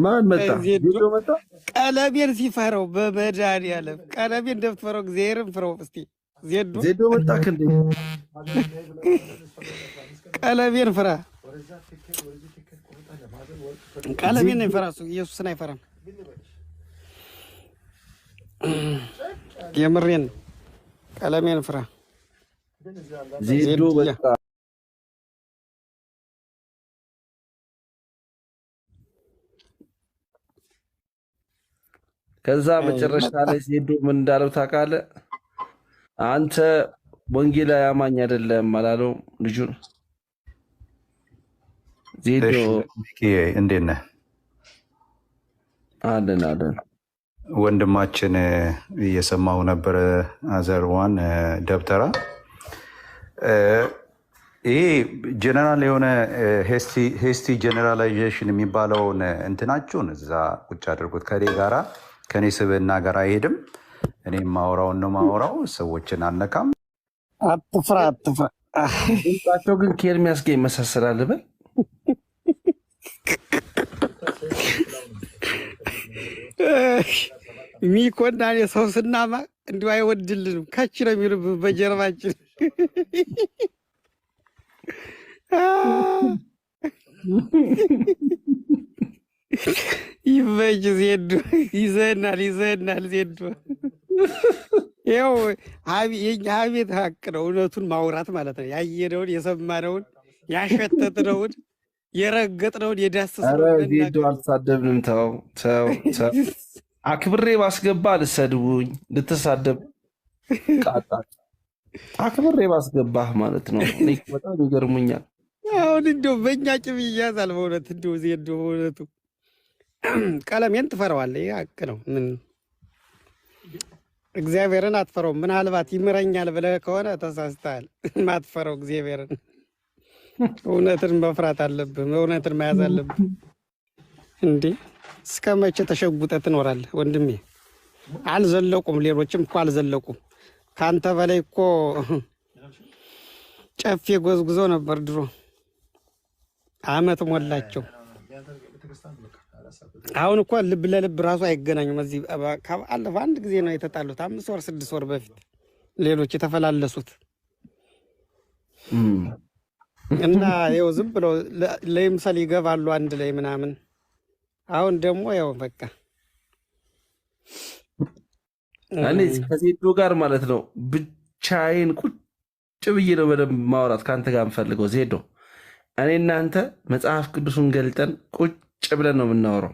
ማን መጣ? ቀለሜን ሲፈረው በመድኃኒዓለም ቀለሜን እንደምትፈረው እግዚአብሔርን ፍረው እስኪ። ዜዶ መጣክ እንዴ? ቀለሜን ፍራ። ቀለሜን ነው ይፈራ፣ ኢየሱስን አይፈራም። የምሬን ቀለሜን ፍራ። ዜዶ በቃ ከዛ መጨረሻ ላይ ዜዶ ምን እንዳለው ታውቃለህ? አንተ ወንጌላዊ አማኝ አይደለም አላለው ልጁን። ዜዶ እንዴት ነህ? አለን ወንድማችን እየሰማው ነበረ። አዘርዋን ደብተራ ይሄ ጀነራል የሆነ ሄስቲ ጀነራላይዜሽን የሚባለውን እንትናችሁን እዛ ቁጭ አድርጉት። ከኔ ጋራ ከኔ ስብዕና ጋር አይሄድም። እኔ ማውራውን ነው ማውራው፣ ሰዎችን አልነካም። አትፍራ። ድምጻቸው ግን ከኤርሚያስ ጋር ይመሳሰላል። በል ሚኮና የሰው ስናማ እንዲሁ አይወድልንም። ከች ነው የሚሉብህ በጀርባችን። ይበጅ ዜዱ ይዘናል ዜዱ። ይኸው የኛ ሀቤት ሀቅ ነው፣ እውነቱን ማውራት ማለት ነው። ያየነውን የሰማነውን ያሸተትነውን የረገጥነውን የዳሰስነውን። ዜዶ አልተሳደብንም። ተው አክብሬ ባስገባ ልሰድቡኝ ልትሳደብ ቃጣት አክብሬ ባስገባህ ማለት ነው። በጣም ይገርሙኛል። አሁን እንደው በእኛ ጭብ ይያዛል በእውነት። እንደው ዜዶ በእውነቱ ቀለሜን ትፈራዋለህ። ይህ ሀቅ ነው። ምን እግዚአብሔርን አትፈራውም። ምናልባት ይምረኛል ብለህ ከሆነ ተሳስተሃል። ማትፈራው እግዚአብሔርን እውነትን መፍራት አለብህ። እውነትን መያዝ አለብህ። እንዴ እስከ መቼ ተሸጉጠህ ትኖራለህ ወንድሜ? አልዘለቁም፣ ሌሎችም እኮ አልዘለቁም። ከአንተ በላይ እኮ ጨፌ ጎዝጉዞ ነበር ድሮ። አመት ሞላቸው። አሁን እኮ ልብ ለልብ ራሱ አይገናኙም። እዚህ አለፈ አንድ ጊዜ ነው የተጣሉት፣ 5 ወር 6 ወር በፊት ሌሎች የተፈላለሱት እና ይኸው ዝም ብለው ለይምሰል ይገባሉ አንድ ላይ ምናምን። አሁን ደግሞ ያው በቃ እኔ ከዜዶ ጋር ማለት ነው ብቻዬን ቁጭ ብዬ ነው በደንብ ማውራት ከአንተ ጋር የምፈልገው ዜዶ። እኔ እናንተ መጽሐፍ ቅዱሱን ገልጠን ቁጭ ብለን ነው የምናወራው።